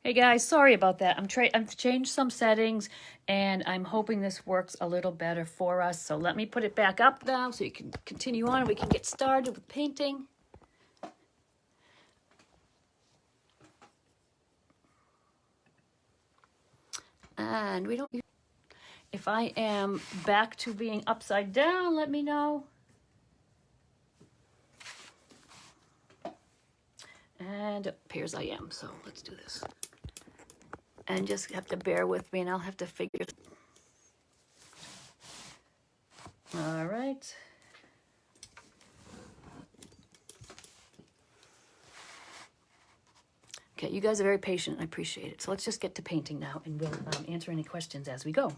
Hey guys, sorry about that. I've changed some settings and I'm hoping this works a little better for us. So let me put it back up now so you can continue on and we can get started with painting. And we don't, if I am back to being upside down, let me know. And it appears I am, so let's do this. And just have to bear with me and I'll have to figure. All right. Okay, you guys are very patient. I appreciate it. So let's just get to painting now and we'll answer any questions as we go.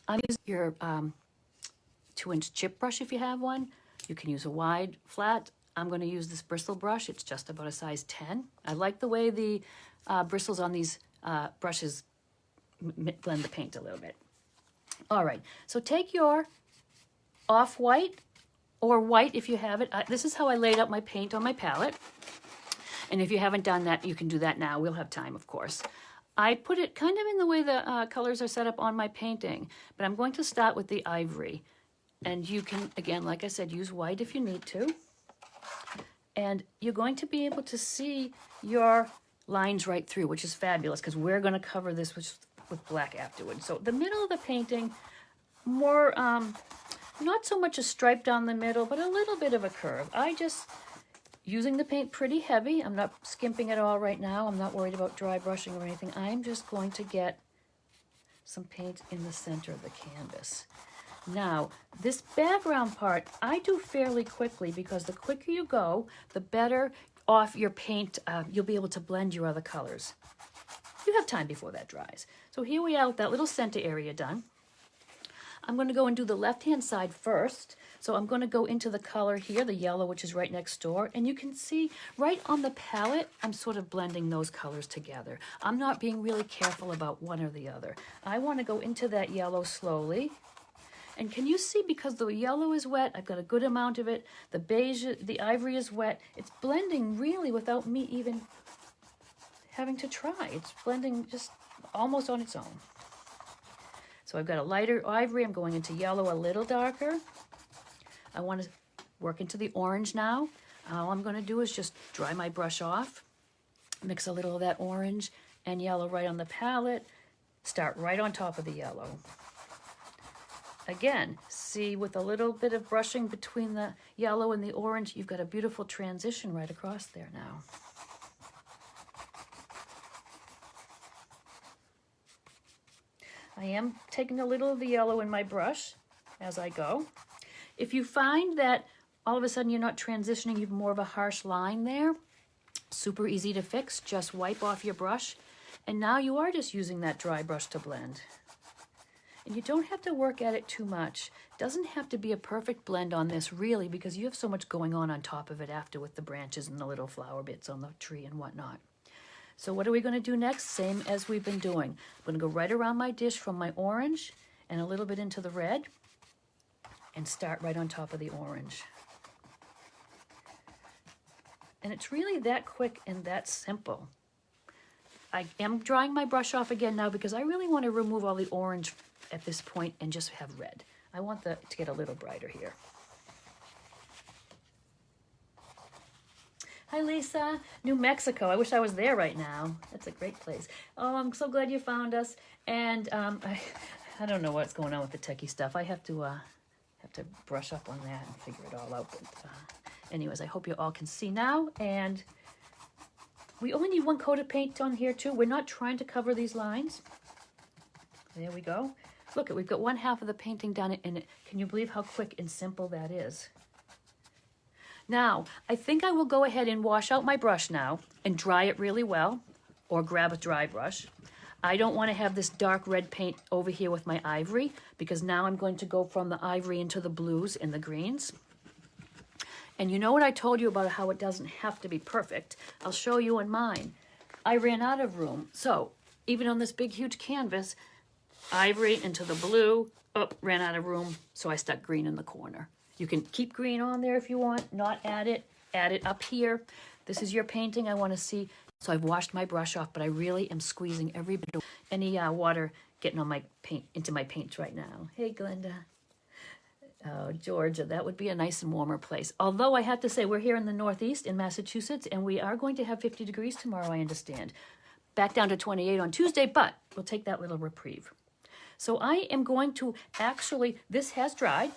I'm using your 2-inch chip brush if you have one. You can use a wide, flat. I'm going to use this bristle brush. It's just about a size 10. I like the way the bristles on these brushes blend the paint a little bit. All right, so take your off-white or white if you have it. This is how I laid out my paint on my palette. And if you haven't done that, you can do that now. We'll have time, of course. I put it kind of in the way the colors are set up on my painting, but I'm going to start with the ivory. And you can, again, like I said, use white if you need to. And you're going to be able to see your lines right through, which is fabulous because we're going to cover this with black afterwards. So the middle of the painting, more, not so much a stripe down the middle, but a little bit of a curve. Using the paint pretty heavy. I'm not skimping at all right now. I'm not worried about dry brushing or anything. I'm just going to get some paint in the center of the canvas. Now, this background part, I do fairly quickly because the quicker you go, the better off your paint, you'll be able to blend your other colors. You have time before that dries. So here we are with that little center area done. I'm going to go and do the left-hand side first. So I'm going to go into the color here, the yellow, which is right next door. And you can see right on the palette, I'm sort of blending those colors together. I'm not being really careful about one or the other. I want to go into that yellow slowly. And can you see, because the yellow is wet, I've got a good amount of it. The beige, the ivory is wet. It's blending really without me even having to try. It's blending just almost on its own. So I've got a lighter ivory. I'm going into yellow a little darker. I want to work into the orange now. All I'm going to do is just dry my brush off, mix a little of that orange and yellow right on the palette, start right on top of the yellow. Again, see, with a little bit of brushing between the yellow and the orange, you've got a beautiful transition right across there now. I am taking a little of the yellow in my brush as I go. If you find that all of a sudden you're not transitioning, you've more of a harsh line there, super easy to fix. Just wipe off your brush. And now you are just using that dry brush to blend. And you don't have to work at it too much. It doesn't have to be a perfect blend on this really, because you have so much going on top of it after with the branches and the little flower bits on the tree and whatnot. So what are we going to do next? Same as we've been doing. I'm going to go right around my dish from my orange and a little bit into the red and start right on top of the orange. And it's really that quick and that simple. I am drying my brush off again now because I really want to remove all the orange at this point and just have red. I want to get a little brighter here. Hi, Lisa. New Mexico. I wish I was there right now. That's a great place. Oh, I'm so glad you found us. And I don't know what's going on with the techie stuff. I have to brush up on that and figure it all out. But anyways, I hope you all can see now. And we only need one coat of paint on here too. We're not trying to cover these lines. There we go. Look, we've got one half of the painting done, and can you believe how quick and simple that is? Now, I think I will go ahead and wash out my brush now and dry it really well, or grab a dry brush. I don't want to have this dark red paint over here with my ivory, because now I'm going to go from the ivory into the blues and the greens. And you know what I told you about how it doesn't have to be perfect? I'll show you on mine. I ran out of room. So even on this big, huge canvas, ivory into the blue, ran out of room. So I stuck green in the corner. You can keep green on there if you want, not add it up here. This is your painting. I want to see So I've washed my brush off, but I really am squeezing every bit of any water getting on my paint, into my paint right now. Hey, Glenda. Oh, Georgia, that would be a nice and warmer place. Although I have to say, we're here in the Northeast in Massachusetts, and we are going to have 50 degrees tomorrow, I understand. Back down to 28 on Tuesday, but we'll take that little reprieve. So I am going to actually, this has dried.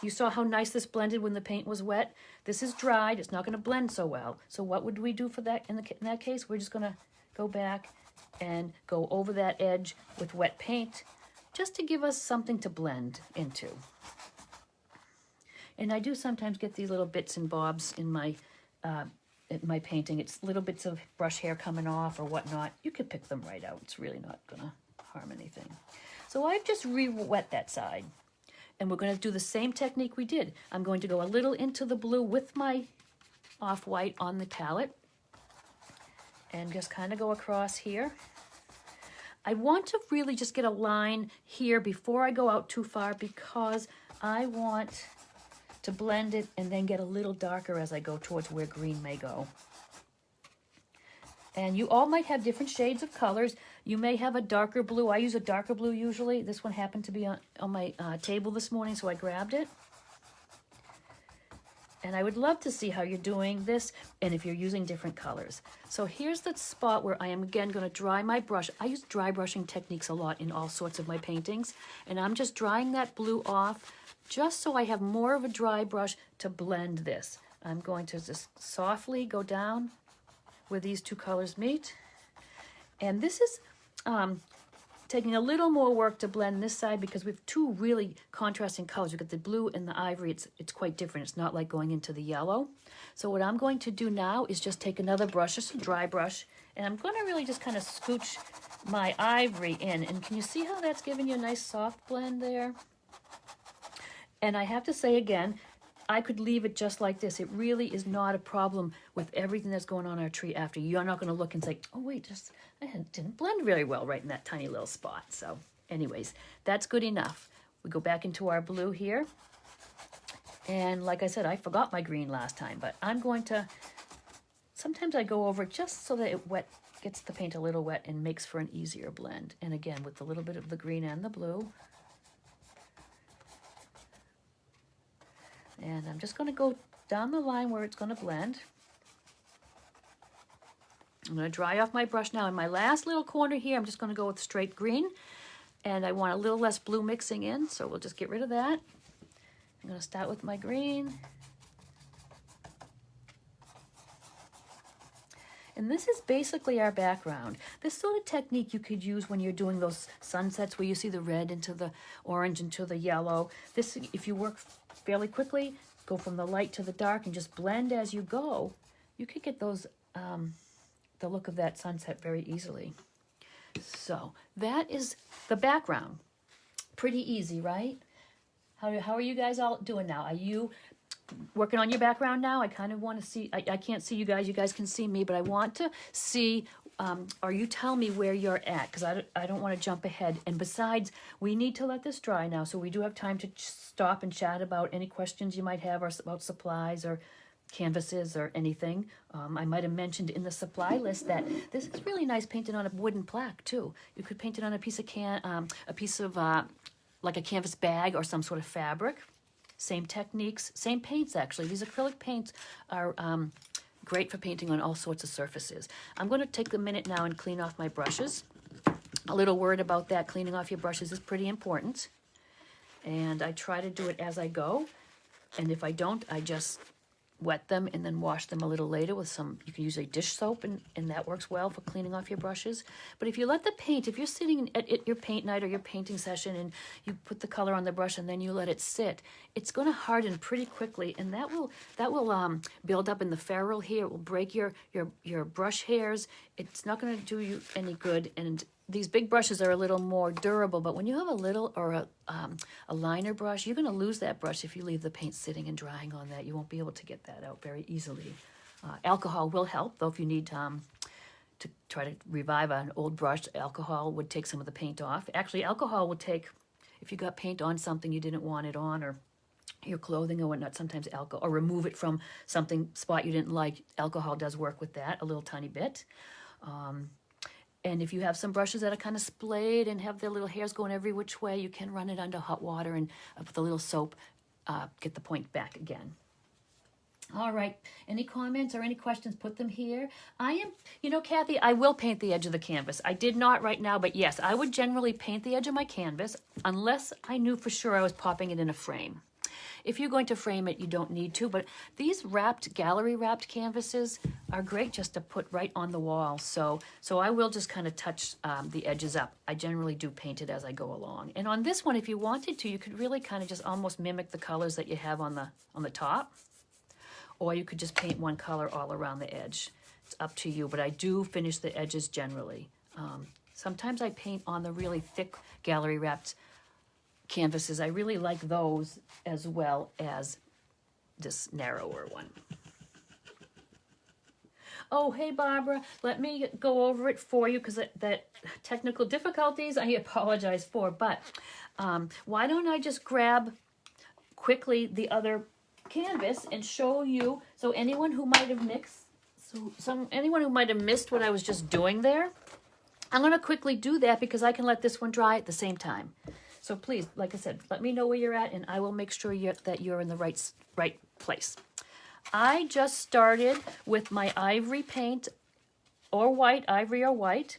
You saw how nice this blended when the paint was wet. This is dried. It's not going to blend so well. So what would we do for that in that case? We're just going to go back and go over that edge with wet paint just to give us something to blend into. And I do sometimes get these little bits and bobs in my painting. It's little bits of brush hair coming off or whatnot. You could pick them right out. It's really not going to harm anything. So I've just re-wet that side. And we're going to do the same technique we did. I'm going to go a little into the blue with my off-white on the palette and just kind of go across here. I want to really just get a line here before I go out too far because I want to blend it and then get a little darker as I go towards where green may go. And you all might have different shades of colors. You may have a darker blue. I use a darker blue usually. This one happened to be on my table this morning, so I grabbed it. And I would love to see how you're doing this and if you're using different colors. So here's the spot where I am again going to dry my brush. I use dry brushing techniques a lot in all sorts of my paintings. And I'm just drying that blue off just so I have more of a dry brush to blend this. I'm going to just softly go down where these two colors meet. And this is taking a little more work to blend this side because we have two really contrasting colors. We've got the blue and the ivory. It's quite different. It's not like going into the yellow. So what I'm going to do now is just take another brush, just a dry brush, and I'm going to really just kind of scooch my ivory in. And can you see how that's giving you a nice soft blend there? And I have to say again, I could leave it just like this. It really is not a problem with everything that's going on our tree after. You're not going to look and say, oh, wait, it didn't blend very well right in that tiny little spot. So anyways, that's good enough. We go back into our blue here. And like I said, I forgot my green last time, but I'm going to, sometimes I go over just so that it gets the paint a little wet and makes for an easier blend. And again, with a little bit of the green and the blue. And I'm just going to go down the line where it's going to blend. I'm going to dry off my brush now. In my last little corner here, I'm just going to go with straight green. And I want a little less blue mixing in, so we'll just get rid of that. I'm going to start with my green. And this is basically our background. This sort of technique you could use when you're doing those sunsets where you see the red into the orange into the yellow. This, if you work fairly quickly, go from the light to the dark and just blend as you go, you could get those, the look of that sunset very easily. So that is the background. Pretty easy, right? How are you guys all doing now? Are you working on your background now? I kind of want to see, I can't see you guys can see me, but I want to see, or you tell me where you're at, because I don't want to jump ahead. And besides, we need to let this dry now, so we do have time to stop and chat about any questions you might have or about supplies or canvases or anything. I might have mentioned in the supply list that this is really nice painted on a wooden plaque too. You could paint it on a piece of like a canvas bag or some sort of fabric. Same techniques, same paints actually. These acrylic paints are great for painting on all sorts of surfaces. I'm going to take a minute now and clean off my brushes. A little word about that, cleaning off your brushes is pretty important. And I try to do it as I go. And if I don't, I just wet them and then wash them a little later with some, you can use a dish soap and that works well for cleaning off your brushes. But if you let the paint, if you're sitting at your paint night or your painting session and you put the color on the brush and then you let it sit, it's going to harden pretty quickly, and that will build up in the ferrule here. It will break your brush hairs. It's not going to do you any good. And these big brushes are a little more durable, but when you have a little or a liner brush, you're going to lose that brush if you leave the paint sitting and drying on that. You won't be able to get that out very easily. Alcohol will help, though. If you need to try to revive an old brush, alcohol would take some of the paint off. Actually, alcohol would take, if you got paint on something you didn't want it on, or your clothing or whatnot, sometimes alcohol, or remove it from something spot you didn't like, alcohol does work with that a little tiny bit. And if you have some brushes that are kind of splayed and have their little hairs going every which way, you can run it under hot water and with a little soap, get the point back again. All right, any comments or any questions, put them here. You know, Kathy, I will paint the edge of the canvas. I did not right now, but yes, I would generally paint the edge of my canvas unless I knew for sure I was popping it in a frame. If you're going to frame it, you don't need to, but these gallery wrapped canvases are great just to put right on the wall. So I will just kind of touch the edges up. I generally do paint it as I go along. And on this one, if you wanted to, you could really kind of just almost mimic the colors that you have on the top. Or you could just paint one color all around the edge. It's up to you, but I do finish the edges generally. Sometimes I paint on the really thick gallery wrapped canvases. I really like those as well as this narrower one. Oh, hey, Barbara, let me go over it for you because that technical difficulties I apologize for, but why don't I just grab quickly the other canvas and show you, so anyone who might have missed what I was just doing there, I'm going to quickly do that because I can let this one dry at the same time. So please, like I said, let me know where you're at and I will make sure that you're in the right place. I just started with my ivory paint or white, ivory or white,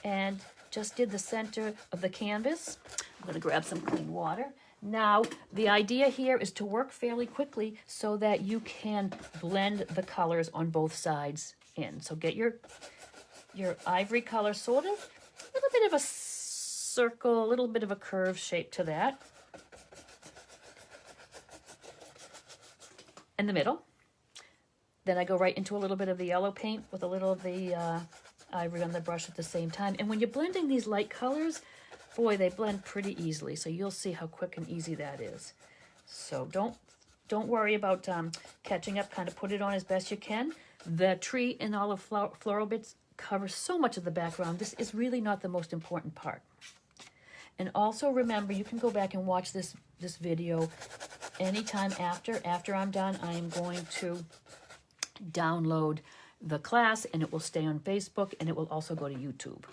and just did the center of the canvas. I'm going to grab some clean water. Now, the idea here is to work fairly quickly so that you can blend the colors on both sides in. So get your ivory color sort of a little bit of a circle, a little bit of a curve shape to that. In the middle. Then I go right into a little bit of the yellow paint with a little of the ivory on the brush at the same time. And when you're blending these light colors, boy, they blend pretty easily. So you'll see how quick and easy that is. So don't worry about catching up. Kind of put it on as best you can. The tree and all the floral bits cover so much of the background. This is really not the most important part. And also remember, you can go back and watch this video anytime after I'm done. I am going to download the class and it will stay on Facebook and it will also go to YouTube.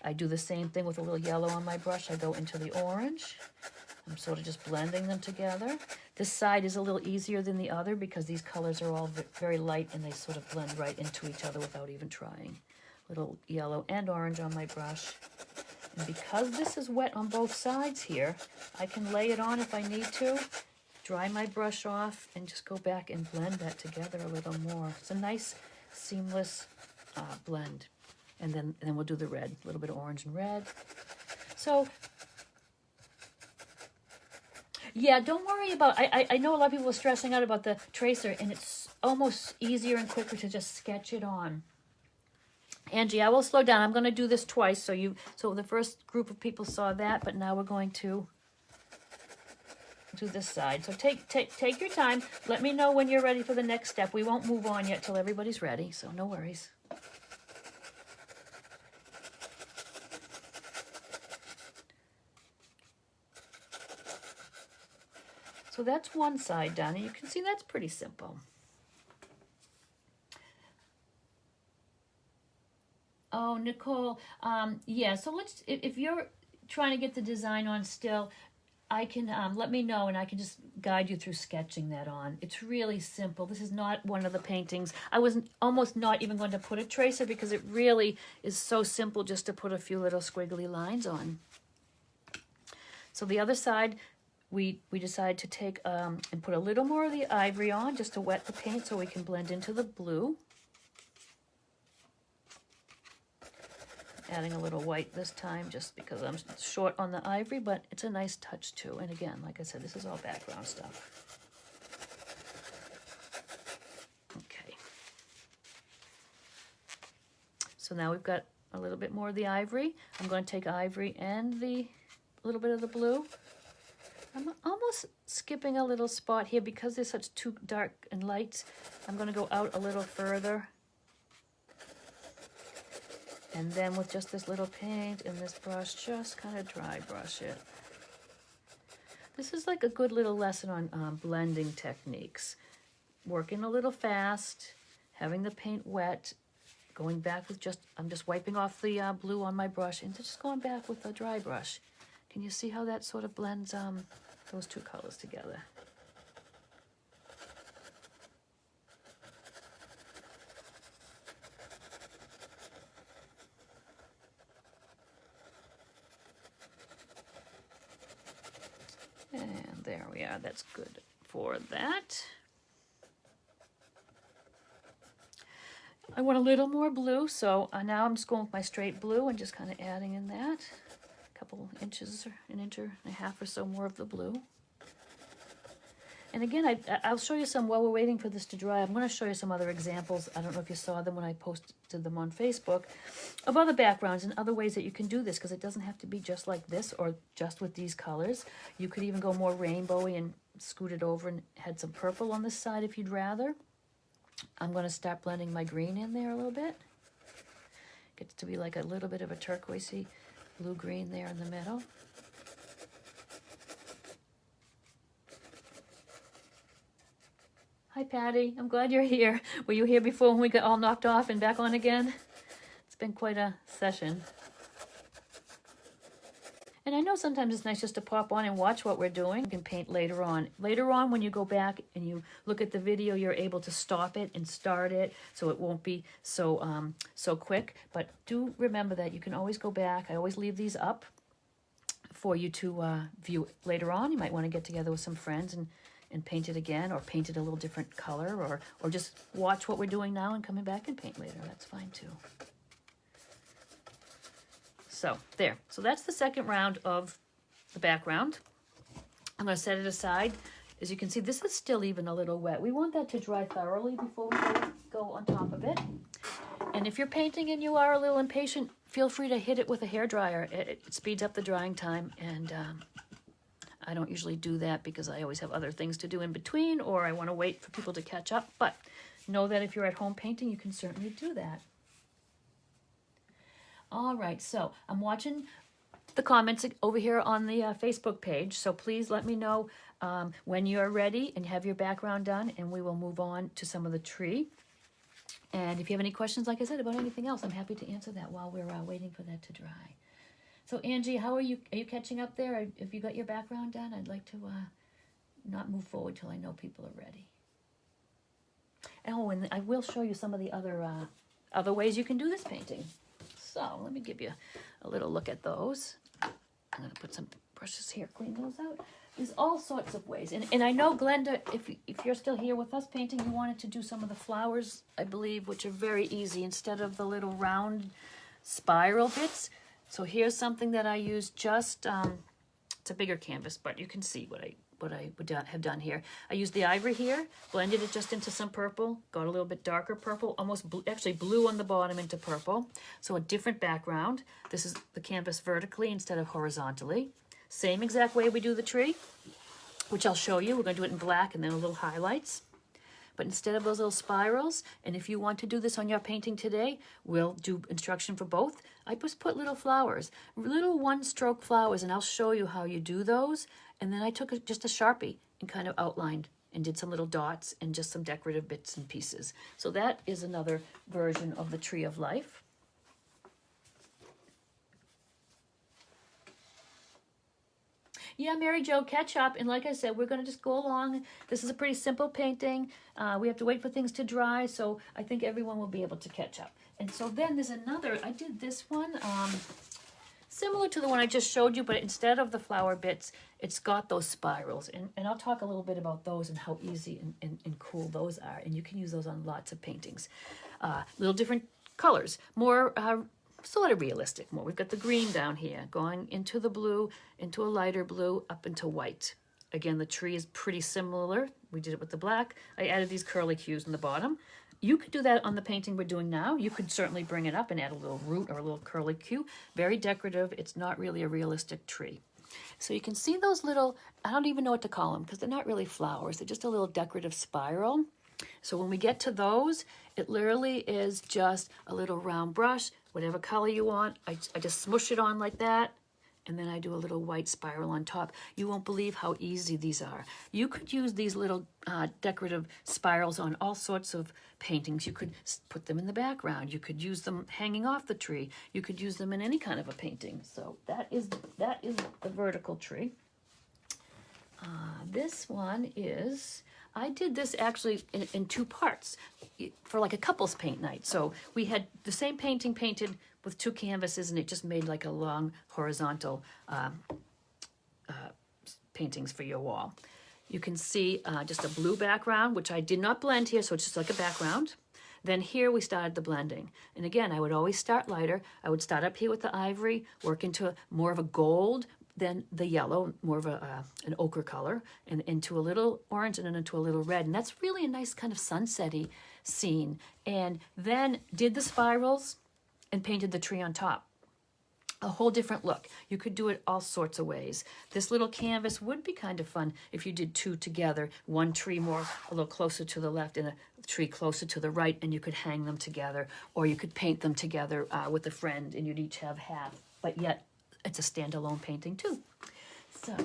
I do the same thing with a little yellow on my brush. I go into the orange. I'm sort of just blending them together. This side is a little easier than the other because these colors are all very light and they sort of blend right into each other without even trying. Little yellow and orange on my brush. And because this is wet on both sides here, I can lay it on if I need to, dry my brush off, and just go back and blend that together a little more. It's a nice, seamless blend. And then we'll do the red, a little bit of orange and red. So, yeah, don't worry about, I know a lot of people are stressing out about the tracer, and it's almost easier and quicker to just sketch it on. Angie, I will slow down. I'm going to do this twice. So the first group of people saw that, but now we're going to do this side. So take your time. Let me know when you're ready for the next step. We won't move on yet till everybody's ready, so no worries. So that's one side done, and you can see that's pretty simple. Oh, Nicole, yeah, so if you're trying to get the design on still, I can, let me know and I can just guide you through sketching that on. It's really simple. This is not one of the paintings. I was almost not even going to put a tracer because it really is so simple just to put a few little squiggly lines on. So the other side, we decided to take and put a little more of the ivory on just to wet the paint so we can blend into the blue. Adding a little white this time just because I'm short on the ivory, but it's a nice touch too. And again, like I said, this is all background stuff. Okay. So now we've got a little bit more of the ivory. I'm going to take ivory and the little bit of the blue. I'm almost skipping a little spot here because they're such too dark and light. I'm going to go out a little further. And then with just this little paint and this brush, just kind of dry brush it. This is like a good little lesson on blending techniques. Working a little fast, having the paint wet, going back with I'm just wiping off the blue on my brush and just going back with a dry brush. Can you see how that sort of blends those two colors together? And there we are, that's good for that. I want a little more blue, so now I'm just going with my straight blue and just kind of adding in that. A couple inches, or an inch and a half or so more of the blue. And again, I'll show you some while we're waiting for this to dry. I'm going to show you some other examples. I don't know if you saw them when I posted them on Facebook, of other backgrounds and other ways that you can do this, because it doesn't have to be just like this or just with these colors. You could even go more rainbowy and scoot it over and add some purple on this side if you'd rather. I'm going to start blending my green in there a little bit. Gets to be like a little bit of a turquoisey blue-green there in the middle. Hi, Patty. I'm glad you're here. Were you here before when we got all knocked off and back on again? It's been quite a session. And I know sometimes it's nice just to pop on and watch what we're doing. You can paint later on. Later on, when you go back and you look at the video, you're able to stop it and start it, so it won't be so so quick. But do remember that you can always go back. I always leave these up for you to view later on. You might want to get together with some friends and paint it again, or paint it a little different color, or just watch what we're doing now and coming back and paint later. That's fine too. So there, so that's the second round of the background. I'm going to set it aside. As you can see, this is still even a little wet. We want that to dry thoroughly before we go on top of it. And if you're painting and you are a little impatient, feel free to hit it with a hairdryer. It speeds up the drying time, and I don't usually do that because I always have other things to do in between, or I want to wait for people to catch up. But know that if you're at home painting, you can certainly do that. All right, so I'm watching the comments over here on the Facebook page, so please let me know when you're ready and have your background done, and we will move on to some of the tree. And if you have any questions, like I said, about anything else, I'm happy to answer that while we're waiting for that to dry. So Angie, how are you? Are you catching up there? Have you got your background done? I'd like to not move forward till I know people are ready. Oh, and I will show you some of the other ways you can do this painting. So let me give you a little look at those. I'm going to put some brushes here, clean those out. There's all sorts of ways. And I know, Glenda, if you're still here with us painting, you wanted to do some of the flowers, I believe, which are very easy instead of the little round spiral bits. So here's something that I use just, it's a bigger canvas, but you can see what I would have done here. I used the ivory here, blended it just into some purple, got a little bit darker purple, almost actually blue on the bottom into purple. So a different background. This is the canvas vertically instead of horizontally. Same exact way we do the tree, which I'll show you. We're going to do it in black and then a little highlights. But instead of those little spirals, and if you want to do this on your painting today, we'll do instruction for both. I just put little flowers, little one-stroke flowers, and I'll show you how you do those. And then I took just a Sharpie and kind of outlined and did some little dots and just some decorative bits and pieces. So that is another version of the Tree of Life. Yeah, Mary Jo, catch up. And like I said, we're going to just go along. This is a pretty simple painting. We have to wait for things to dry, so I think everyone will be able to catch up. And so then there's another, I did this one, similar to the one I just showed you, but instead of the flower bits, it's got those spirals. And I'll talk a little bit about those and how easy and cool those are. And you can use those on lots of paintings. Little different colors, more sort of realistic more. We've got the green down here going into the blue, into a lighter blue, up into white. Again, the tree is pretty similar. We did it with the black. I added these curly cues in the bottom. You could do that on the painting we're doing now. You could certainly bring it up and add a little root or a little curly cue. Very decorative. It's not really a realistic tree. So you can see those little, I don't even know what to call them because they're not really flowers. They're just a little decorative spiral. So when we get to those, it literally is just a little round brush, whatever color you want. I just smush it on like that, and then I do a little white spiral on top. You won't believe how easy these are. You could use these little decorative spirals on all sorts of paintings. You could put them in the background. You could use them hanging off the tree. You could use them in any kind of a painting. So that is the vertical tree. This one is, I did this actually in two parts for like a couples paint night. So we had the same painting painted with two canvases, and it just made like a long horizontal paintings for your wall. You can see just a blue background, which I did not blend here, so it's just like a background. Then here we started the blending. And again, I would always start lighter. I would start up here with the ivory, work into more of a gold, then the yellow, more of an ochre color, and into a little orange and then into a little red. And that's really a nice kind of sunsetty scene. And then did the spirals and painted the tree on top. A whole different look. You could do it all sorts of ways. This little canvas would be kind of fun if you did two together, one tree more a little closer to the left and a tree closer to the right, and you could hang them together, or you could paint them together with a friend, and you'd each have half, but yet it's a standalone painting too. So,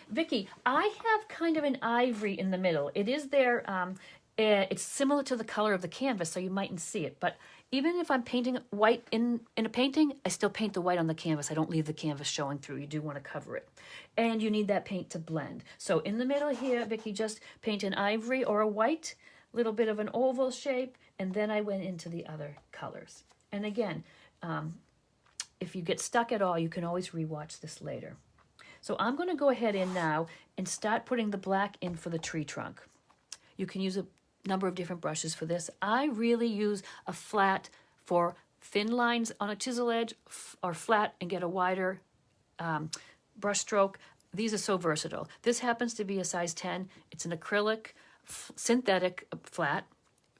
Vicki, I have kind of an ivory in the middle. It is there, it's similar to the color of the canvas, so you mightn't see it, but even if I'm painting white in a painting, I still paint the white on the canvas. I don't leave the canvas showing through. You do want to cover it. And you need that paint to blend. So in the middle here, Vicki, just paint an ivory or a white, little bit of an oval shape, and then I went into the other colors. And again, if you get stuck at all, you can always rewatch this later. So I'm going to go ahead in now and start putting the black in for the tree trunk. You can use a number of different brushes for this. I really use a flat for thin lines on a chisel edge, or flat and get a wider brush stroke. These are so versatile. This happens to be a size 10. It's an acrylic, synthetic flat,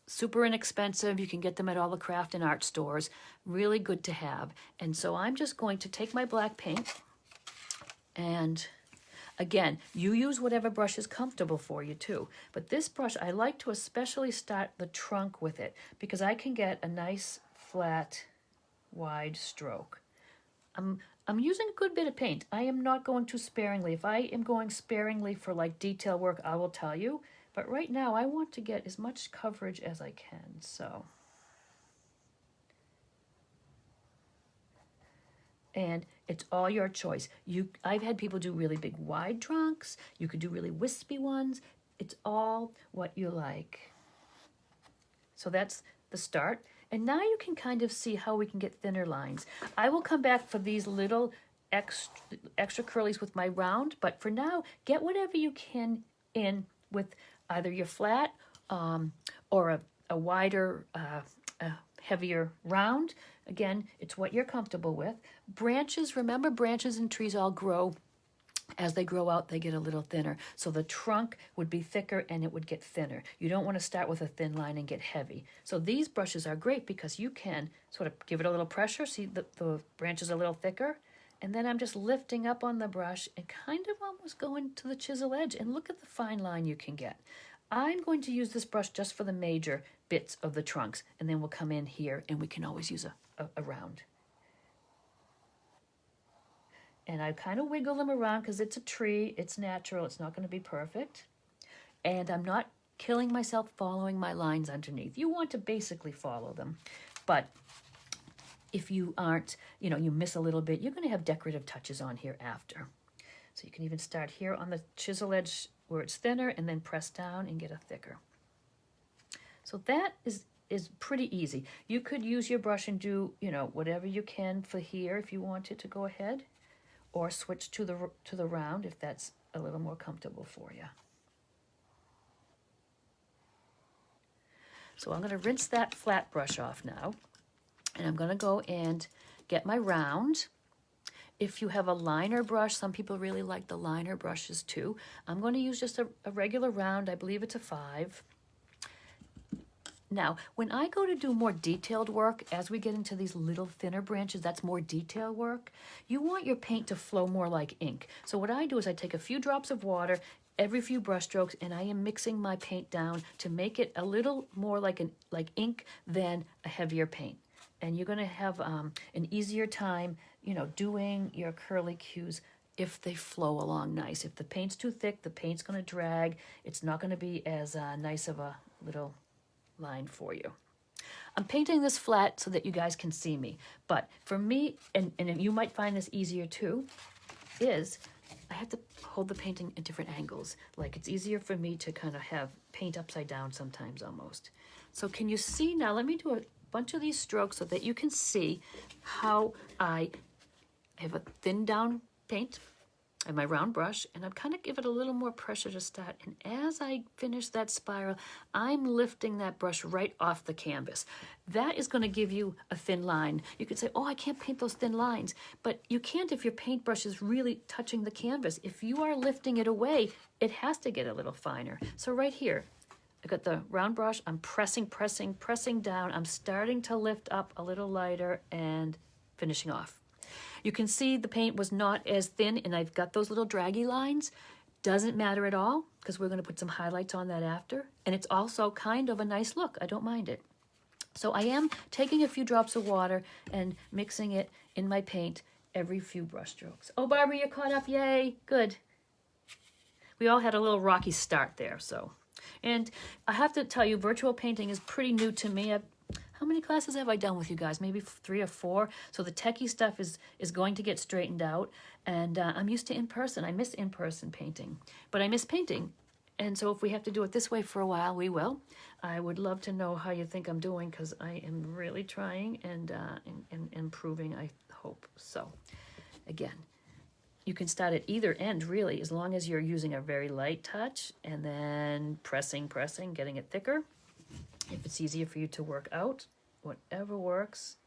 super inexpensive. You can get them at all the craft and art stores. Really good to have. And so I'm just going to take my black paint, and again, you use whatever brush is comfortable for you too. But this brush, I like to especially start the trunk with it because I can get a nice flat, wide stroke. I'm using a good bit of paint. I am not going too sparingly. If I am going sparingly for like detail work, I will tell you. But right now, I want to get as much coverage as I can. So, and it's all your choice. I've had people do really big wide trunks. You could do really wispy ones. It's all what you like. So that's the start. And now you can kind of see how we can get thinner lines. I will come back for these little extra curlies with my round, but for now, get whatever you can in with either your flat or a wider, heavier round. Again, it's what you're comfortable with. Branches, remember branches and trees all grow. As they grow out, they get a little thinner. So the trunk would be thicker and it would get thinner. You don't want to start with a thin line and get heavy. So these brushes are great because you can sort of give it a little pressure. See the branches are a little thicker. And then I'm just lifting up on the brush and kind of almost going to the chisel edge. And look at the fine line you can get. I'm going to use this brush just for the major bits of the trunks. And then we'll come in here and we can always use a round. And I kind of wiggle them around because it's a tree, it's natural, it's not going to be perfect. And I'm not killing myself following my lines underneath. You want to basically follow them. But if you aren't, you miss a little bit, you're going to have decorative touches on here after. So you can even start here on the chisel edge where it's thinner and then press down and get a thicker. So that is pretty easy. You could use your brush and do, whatever you can for here if you wanted to go ahead. Or switch to the round if that's a little more comfortable for you. So I'm going to rinse that flat brush off now. And I'm going to go and get my round. If you have a liner brush, some people really like the liner brushes too. I'm going to use just a regular round. I believe it's a 5. Now, when I go to do more detailed work, as we get into these little thinner branches, that's more detail work, you want your paint to flow more like ink. So what I do is I take a few drops of water every few brush strokes, and I am mixing my paint down to make it a little more like ink than a heavier paint. And you're going to have an easier time, you know, doing your curly cues if they flow along nice. If the paint's too thick, the paint's going to drag. It's not going to be as nice of a little line for you. I'm painting this flat so that you guys can see me. But for me, and you might find this easier too, is I have to hold the painting at different angles. Like it's easier for me to kind of have paint upside down sometimes almost. So can you see now? Let me do a bunch of these strokes so that you can see how I have a thin down paint and my round brush, and I'm kind of give it a little more pressure to start. And as I finish that spiral, I'm lifting that brush right off the canvas. That is going to give you a thin line. You could say, oh, I can't paint those thin lines, but you can't if your paintbrush is really touching the canvas. If you are lifting it away, it has to get a little finer. So right here, I got the round brush, I'm pressing down. I'm starting to lift up a little lighter and finishing off. You can see the paint was not as thin, and I've got those little draggy lines. Doesn't matter at all, because we're going to put some highlights on that after. And it's also kind of a nice look. I don't mind it. So I am taking a few drops of water and mixing it in my paint every few brush strokes. Oh, Barbara, you're caught up. Yay. Good. We all had a little rocky start there, so. And I have to tell you, virtual painting is pretty new to me. How many classes have I done with you guys? Maybe 3 or 4. So the techie stuff is going to get straightened out. And I'm used to in-person. I miss in-person painting. But I miss painting. And so if we have to do it this way for a while, we will. I would love to know how you think I'm doing, because I am really trying and improving, I hope. So again, you can start at either end, really, as long as you're using a very light touch and then pressing, getting it thicker. If it's easier for you to work out, whatever works.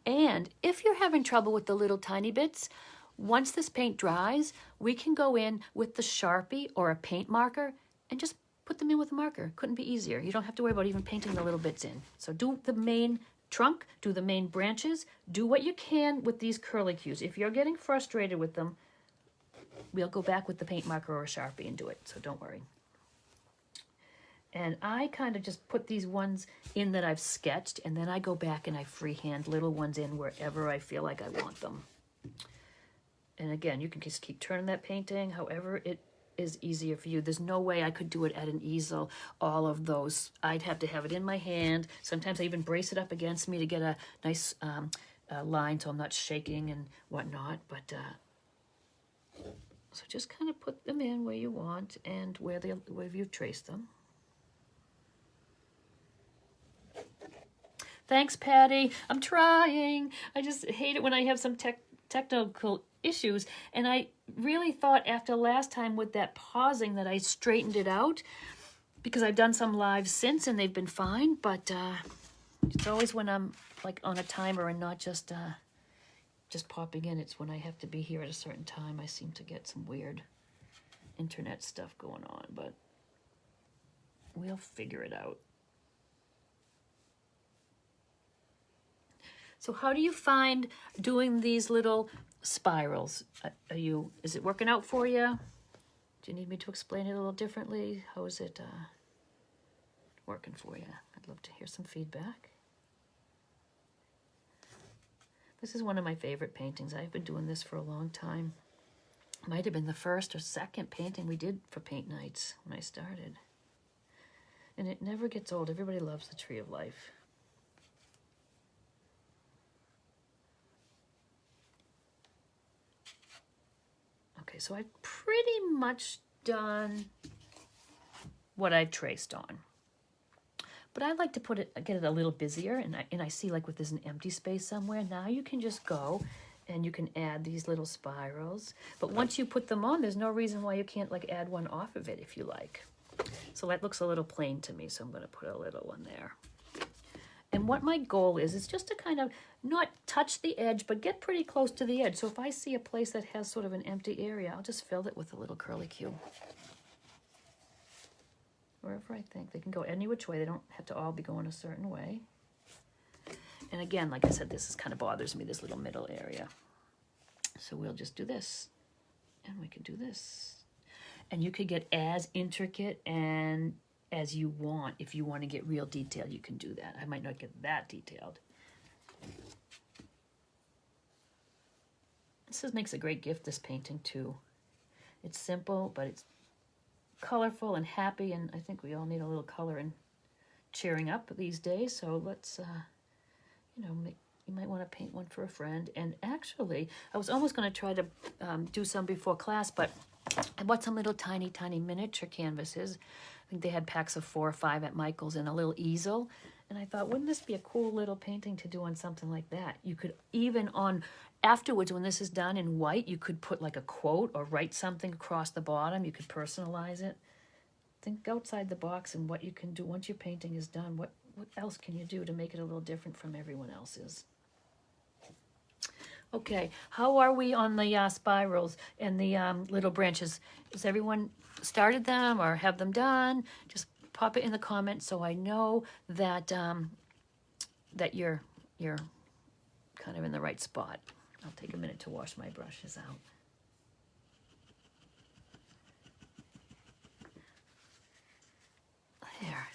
And if you're having trouble with the little tiny bits, once this paint dries, we can go in with the Sharpie or a paint marker and just put them in with a marker. Couldn't be easier. You don't have to worry about even painting the little bits in. So do the main trunk, do the main branches, do what you can with these curly cues. If you're getting frustrated with them, we'll go back with the paint marker or a Sharpie and do it, so don't worry. And I kind of just put these ones in that I've sketched, and then I go back and I freehand little ones in wherever I feel like I want them. And again, you can just keep turning that painting however it is easier for you. There's no way I could do it at an easel, all of those. I'd have to have it in my hand. Sometimes I even brace it up against me to get a nice line so I'm not shaking and whatnot. But so just kind of put them in where you want and where you've traced them. Thanks, Patty. I'm trying. I just hate it when I have some technical issues. And I really thought after last time with that pausing that I straightened it out, because I've done some lives since and they've been fine. But it's always when I'm like on a timer and not just popping in. It's when I have to be here at a certain time. I seem to get some weird internet stuff going on, but we'll figure it out. So how do you find doing these little spirals? Is it working out for you? Do you need me to explain it a little differently? How is it working for you? I'd love to hear some feedback. This is one of my favorite paintings. I've been doing this for a long time. Might have been the first or second painting we did for paint nights when I started. And it never gets old. Everybody loves the Tree of Life. Okay, so I've pretty much done what I've traced on. But I like to get it a little busier, and I see like if there's an empty space somewhere, now you can just go and you can add these little spirals. But once you put them on, there's no reason why you can't like add one off of it if you like. So that looks a little plain to me, so I'm going to put a little one there. And what my goal is just to kind of not touch the edge, but get pretty close to the edge. So if I see a place that has sort of an empty area, I'll just fill it with a little curly cue. Wherever I think. They can go any which way. They don't have to all be going a certain way. And again, like I said, this is kind of bothers me, this little middle area. So we'll just do this. And we can do this. And you could get as intricate and as you want. If you want to get real detailed, you can do that. I might not get that detailed, makes a great gift, this painting too. It's simple, but it's colorful and happy, and I think we all need a little color and cheering up these days. So let's, you might want to paint one for a friend. And actually, I was almost going to try to do some before class, but I bought some little tiny miniature canvases. I think they had packs of 4 or 5 at Michael's and a little easel. And I thought, wouldn't this be a cool little painting to do on something like that? You could even afterwards, when this is done in white, you could put like a quote or write something across the bottom. You could personalize it. Think outside the box and what you can do once your painting is done. What else can you do to make it a little different from everyone else's? Okay, how are we on the spirals and the little branches? Has everyone started them or have them done? Just pop it in the comments so I know that that you're kind of in the right spot. I'll take a minute to wash my brushes out. There.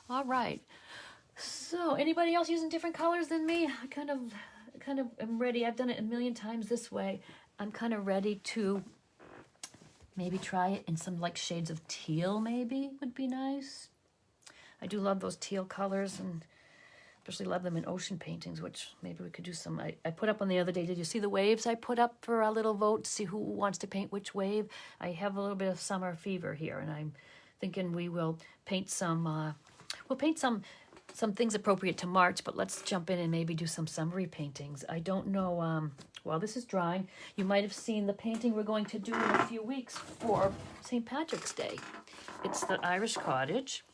All right. So, anybody else using different colors than me? I kind of am ready. I've done it a million times this way. I'm kind of ready to maybe try it in some like shades of teal, maybe would be nice. I do love those teal colors, and especially love them in ocean paintings, which maybe we could do some. I put up on the other day, did you see the waves I put up for a little vote to see who wants to paint which wave? I have a little bit of summer fever here, and I'm thinking we will paint some, we'll paint some things appropriate to March, but let's jump in and maybe do some summery paintings. I don't know, while this is drying, you might have seen the painting we're going to do in a few weeks for St. Patrick's Day. It's the Irish cottage.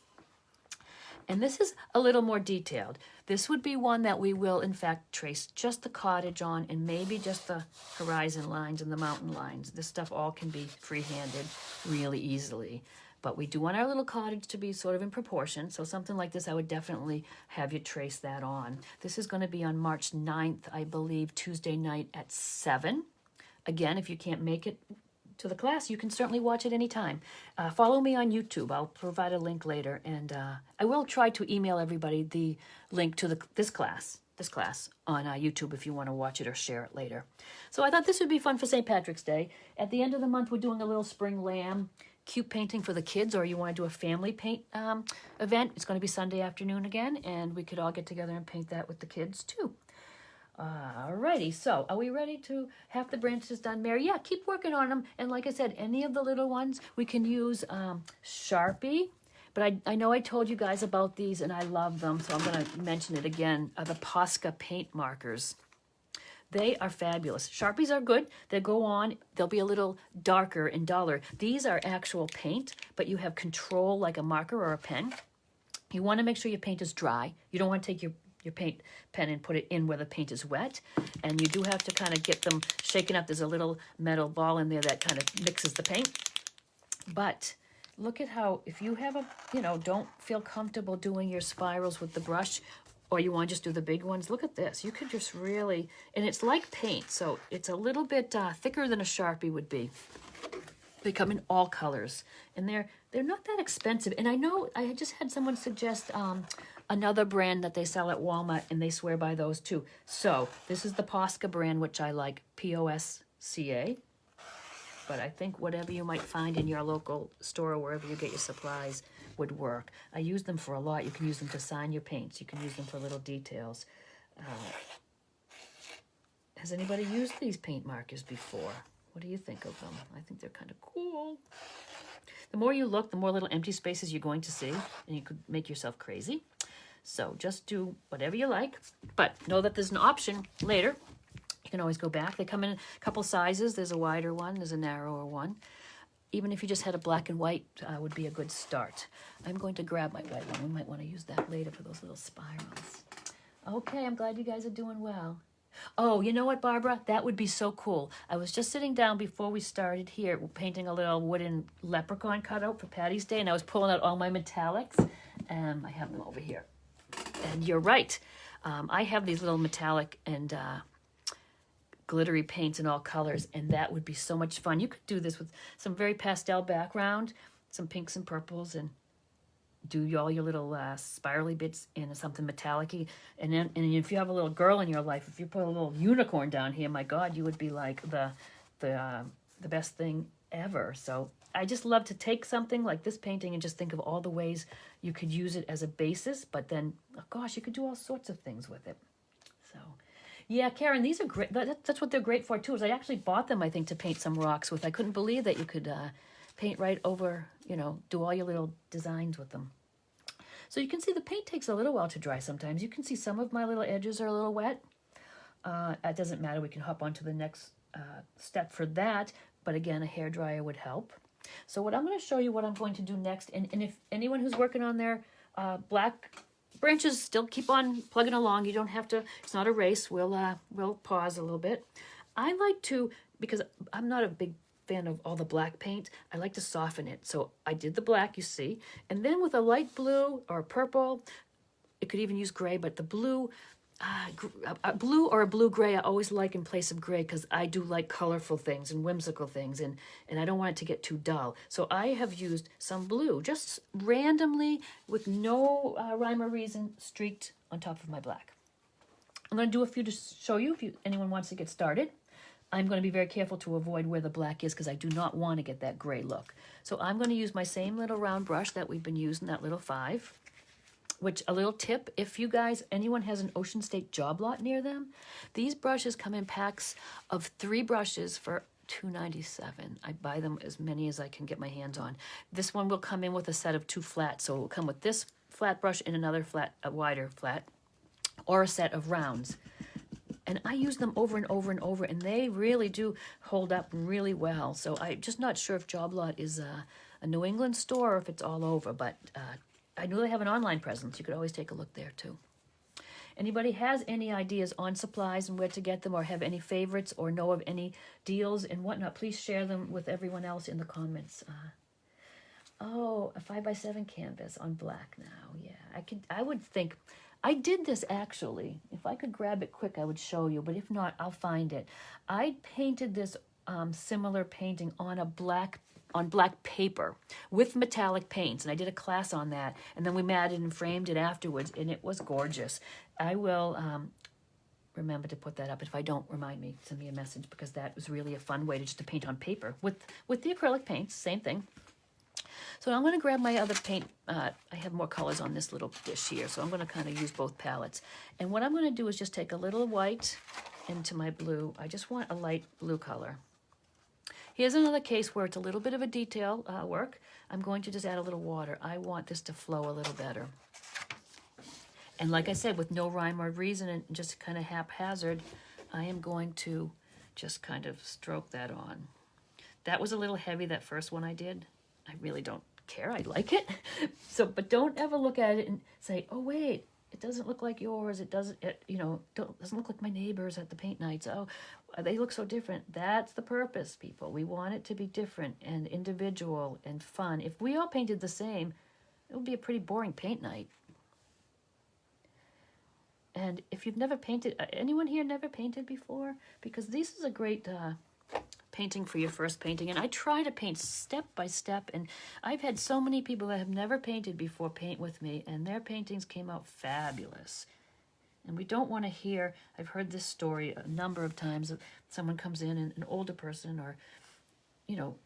And this is a little more detailed. This would be one that we will, in fact, trace just the cottage on and maybe just the horizon lines and the mountain lines. This stuff all can be free-handed really easily. But we do want our little cottage to be sort of in proportion. So something like this, I would definitely have you trace that on. This is going to be on March 9th, I believe, Tuesday night at 7. Again, if you can't make it to the class, you can certainly watch it anytime. Follow me on YouTube. I'll provide a link later. And I will try to email everybody the link to this class on YouTube if you want to watch it or share it later. So I thought this would be fun for St. Patrick's Day. At the end of the month, we're doing a little spring lamb cute painting for the kids, or you want to do a family paint event. It's going to be Sunday afternoon again, and we could all get together and paint that with the kids too. Alrighty, so are we ready to have the branches done, Mary? Yeah, keep working on them. And like I said, any of the little ones, we can use Sharpie. But I know I told you guys about these, and I love them, so I'm going to mention it again. The Posca paint markers. They are fabulous. Sharpies are good. They go on. They'll be a little darker and duller. These are actual paint, but you have control like a marker or a pen. You want to make sure your paint is dry. You don't want to take your paint pen and put it in where the paint is wet. And you do have to kind of get them shaken up. There's a little metal ball in there that kind of mixes the paint. But look at how, if you have don't feel comfortable doing your spirals with the brush, or you want to just do the big ones, look at this. You could just really, and it's like paint, so it's a little bit thicker than a Sharpie would be. They come in all colors, and they're not that expensive. And I know I just had someone suggest another brand that they sell at Walmart, and they swear by those too. So this is the Posca brand, which I like, Posca. But I think whatever you might find in your local store or wherever you get your supplies would work. I use them for a lot. You can use them to sign your paints. You can use them for little details. Has anybody used these paint markers before? What do you think of them? I think they're kind of cool. The more you look, the more little empty spaces you're going to see, and you could make yourself crazy. So just do whatever you like, but know that there's an option later. You can always go back. They come in a couple sizes. There's a wider one. There's a narrower one. Even if you just had a black and white, would be a good start. I'm going to grab my white one. We might want to use that later for those little spirals. Okay, I'm glad you guys are doing well. Oh, you know what, Barbara? That would be so cool. I was just sitting down before we started here, painting a little wooden leprechaun cutout for Patty's Day, and I was pulling out all my metallics. I have them over here. And you're right. I have these little metallic and glittery paints in all colors, and that would be so much fun. You could do this with some very pastel background, some pinks and purples, and do all your little spirally bits in something metallic-y. And then, and if you have a little girl in your life, if you put a little unicorn down here, my God, you would be like the best thing ever. So I just love to take something like this painting and just think of all the ways you could use it as a basis, but then, oh gosh, you could do all sorts of things with it. So, yeah, Karen, these are great. That's what they're great for, too, is I actually bought them, I think, to paint some rocks with. I couldn't believe that you could paint right over, do all your little designs with them. So you can see the paint takes a little while to dry sometimes. You can see some of my little edges are a little wet. It doesn't matter. We can hop on to the next step for that. But again, a hairdryer would help. So what I'm going to show you what I'm going to do next. And if anyone who's working on their black branches, still keep on plugging along. You don't have to. It's not a race. We'll pause a little bit. I like to, because I'm not a big fan of all the black paint, I like to soften it. So I did the black, you see, and then with a light blue or purple, it could even use gray, but the blue, blue or a blue-gray I always like in place of gray, because I do like colorful things and whimsical things, and I don't want it to get too dull. So I have used some blue, just randomly with no rhyme or reason, streaked on top of my black. I'm going to do a few to show you if anyone wants to get started. I'm going to be very careful to avoid where the black is because I do not want to get that gray look. So I'm going to use my same little round brush that we've been using, that little 5, which a little tip, if you guys, anyone has an Ocean State job lot near them, these brushes come in packs of 3 brushes for $2.97. I buy them as many as I can get my hands on. This one will come in with a set of 2 flats. So it will come with this flat brush and another flat, a wider flat, or a set of rounds. And I use them over and over and over, and they really do hold up really well. So I'm just not sure if Job Lot is a New England store or if it's all over, but I know they have an online presence. You could always take a look there too. Anybody has any ideas on supplies and where to get them, or have any favorites, or know of any deals and whatnot, please share them with everyone else in the comments. Oh, a 5x7 canvas on black now. Yeah, I would think... I did this actually. If I could grab it quick, I would show you, but if not, I'll find it. I painted this similar painting on black paper with metallic paints, and I did a class on that, and then we matted and framed it afterwards, and it was gorgeous. I will remember to put that up. If I don't, remind me, send me a message, because that was really a fun way to paint on paper with the acrylic paints, same thing. So I'm going to grab my other paint. I have more colors on this little dish here, so I'm going to kind of use both palettes. And what I'm going to do is just take a little white into my blue. I just want a light blue color. Here's another case where it's a little bit of a detail work. I'm going to just add a little water. I want this to flow a little better. And like I said, with no rhyme or reason and just kind of haphazard, I am going to just kind of stroke that on. That was a little heavy, that first one I did. I really don't care. I like it. So, but don't ever look at it and say, oh, wait, it doesn't look like yours. It doesn't, doesn't look like my neighbors at the paint nights. Oh, they look so different. That's the purpose, people. We want it to be different and individual and fun. If we all painted the same, it would be a pretty boring paint night. And if you've never painted, anyone here never painted before? Because this is a great painting for your first painting, and I try to paint step by step, and I've had so many people that have never painted before paint with me, and their paintings came out fabulous. And we don't want to hear, I've heard this story a number of times, of someone comes in, and an older person, or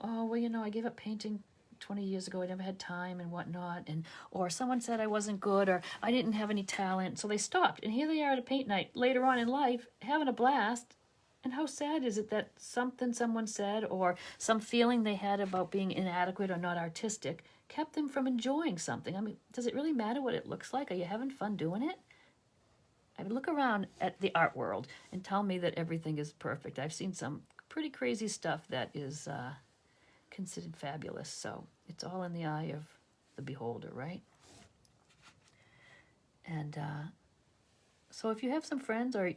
oh, well, I gave up painting 20 years ago, I never had time and whatnot, or someone said I wasn't good, or I didn't have any talent, so they stopped, and here they are at a paint night later on in life having a blast. And how sad is it that something someone said or some feeling they had about being inadequate or not artistic kept them from enjoying something? I mean, does it really matter what it looks like? Are you having fun doing it? I mean, look around at the art world and tell me that everything is perfect. I've seen some pretty crazy stuff that is considered fabulous. So it's all in the eye of the beholder, right? And so if you have some friends or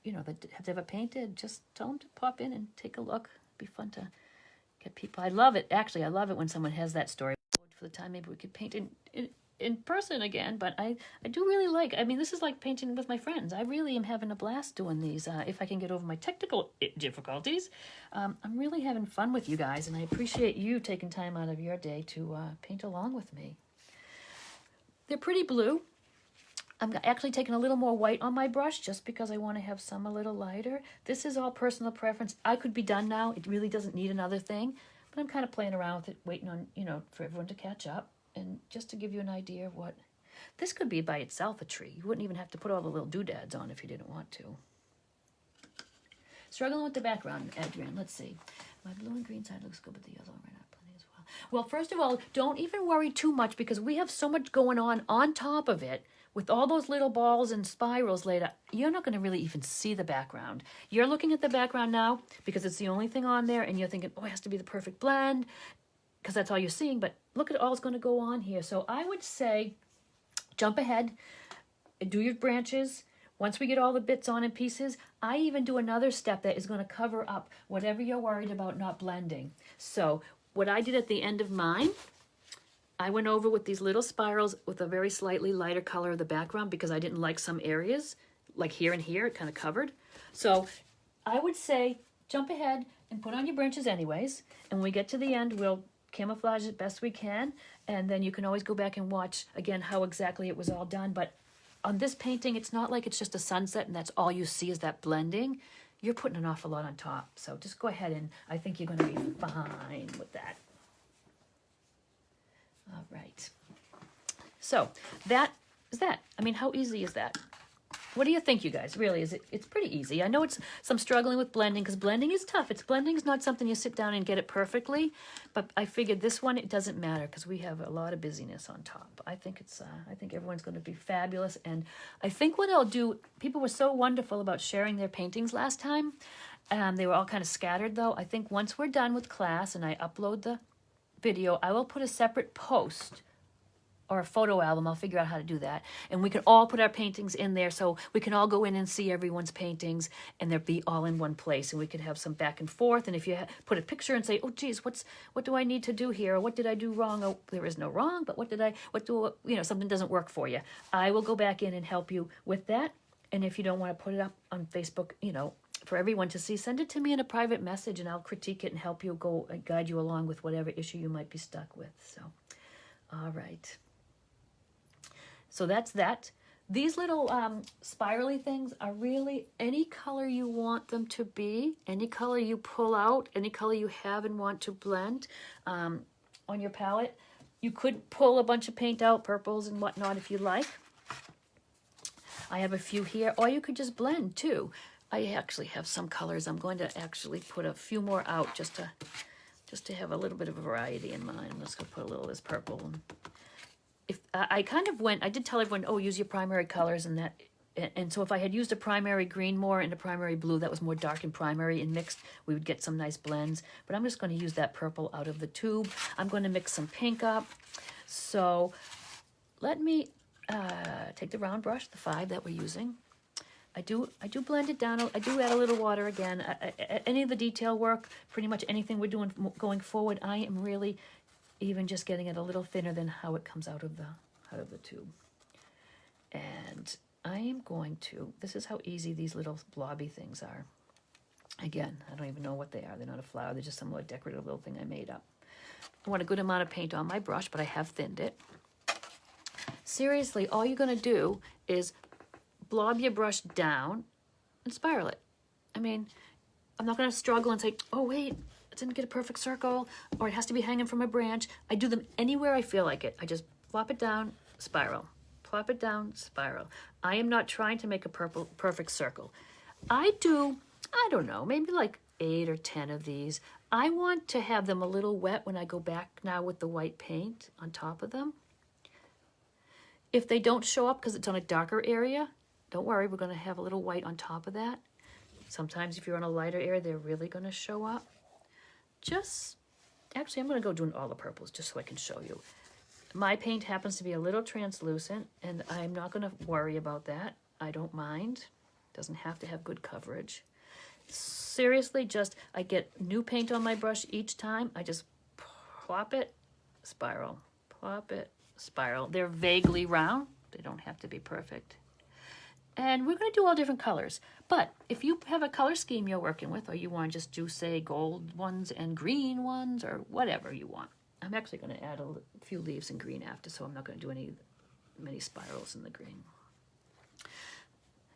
that have ever painted, just tell them to pop in and take a look. It'd be fun to get people. I love it. Actually, I love it when someone has that story. For the time, maybe we could paint in person again. But I do really like, this is like painting with my friends. I really am having a blast doing these. If I can get over my technical difficulties, I'm really having fun with you guys. And I appreciate you taking time out of your day to paint along with me. They're pretty blue. I'm actually taking a little more white on my brush just because I want to have some a little lighter. This is all personal preference. I could be done now. It really doesn't need another thing, but I'm kind of playing around with it, waiting on, you know, for everyone to catch up. And just to give you an idea of what, this could be by itself a tree. You wouldn't even have to put all the little doodads on if you didn't want to. Struggling with the background, Adrian. Let's see. My blue and green side looks good, but the yellow and red are plenty as well. Well, first of all, don't even worry too much because we have so much going on top of it. With all those little balls and spirals laid out, you're not going to really even see the background. You're looking at the background now because it's the only thing on there, and you're thinking, oh, it has to be the perfect blend because that's all you're seeing. But look at all that's going to go on here. So I would say jump ahead, do your branches. Once we get all the bits on in pieces, I even do another step that is going to cover up whatever you're worried about not blending. So what I did at the end of mine, I went over with these little spirals with a very slightly lighter color of the background because I didn't like some areas, like here and here, it kind of covered. So I would say jump ahead and put on your branches anyways. And when we get to the end, we'll camouflage it best we can. And then you can always go back and watch again how exactly it was all done. But on this painting, it's not like it's just a sunset and that's all you see is that blending. You're putting an awful lot on top. So just go ahead and I think you're going to be fine with that. All right. So that is that. I mean, how easy is that? What do you think, you guys? Really, it's pretty easy. I know it's some struggling with blending because blending is tough. Blending is not something you sit down and get it perfectly. But I figured this one, it doesn't matter because we have a lot of busyness on top. I think I think everyone's going to be fabulous. And I think what I'll do, people were so wonderful about sharing their paintings last time. They were all kind of scattered though. I think once we're done with class and I upload the video, I will put a separate post or a photo album. I'll figure out how to do that. And we can all put our paintings in there so we can all go in and see everyone's paintings and they'll be all in one place and we can have some back and forth. And if you put a picture and say, oh geez, what do I need to do here? Or what did I do wrong? Oh, there is no wrong, but something doesn't work for you. I will go back in and help you with that. And if you don't want to put it up on Facebook, for everyone to see, send it to me in a private message and I'll critique it and help you guide you along with whatever issue you might be stuck with. So, all right. So that's that. These little spirally things are really any color you want them to be, any color you pull out, any color you have and want to blend on your palette. You could pull a bunch of paint out, purples and whatnot if you like. I have a few here, or you could just blend too. I actually have some colors. I'm going to actually put a few more out just to have a little bit of a variety in mine. I'm just going to put a little of this purple. If I did tell everyone, oh, use your primary colors and that. And so if I had used a primary green more and a primary blue that was more dark and primary and mixed, we would get some nice blends. But I'm just going to use that purple out of the tube. I'm going to mix some pink up. So let me take the round brush, the 5 that we're using. I do blend it down. I do add a little water again. Any of the detail work, pretty much anything we're doing going forward, I am really even just getting it a little thinner than how it comes out of the tube. And I am going to, this is how easy these little blobby things are. Again, I don't even know what they are. They're not a flower. They're just some little decorative little thing I made up. I want a good amount of paint on my brush, but I have thinned it. Seriously, all you're going to do is blob your brush down and spiral it. I mean, I'm not going to struggle and say, oh, wait, I didn't get a perfect circle, or it has to be hanging from a branch. I do them anywhere I feel like it. I just plop it down, spiral. Plop it down, spiral. I am not trying to make a perfect circle. I don't know, maybe like 8 or 10 of these. I want to have them a little wet when I go back now with the white paint on top of them. If they don't show up because it's on a darker area, don't worry, we're going to have a little white on top of that. Sometimes if you're on a lighter area, they're really going to show up. Actually, I'm going to go doing all the purples just so I can show you. My paint happens to be a little translucent, and I'm not going to worry about that. I don't mind. Doesn't have to have good coverage. Seriously, I get new paint on my brush each time. I just plop it, spiral, plop it, spiral. They're vaguely round. They don't have to be perfect. And we're going to do all different colors. But if you have a color scheme you're working with, or you want to just do, say, gold ones and green ones, or whatever you want. I'm actually going to add a few leaves in green after, so I'm not going to do any many spirals in the green.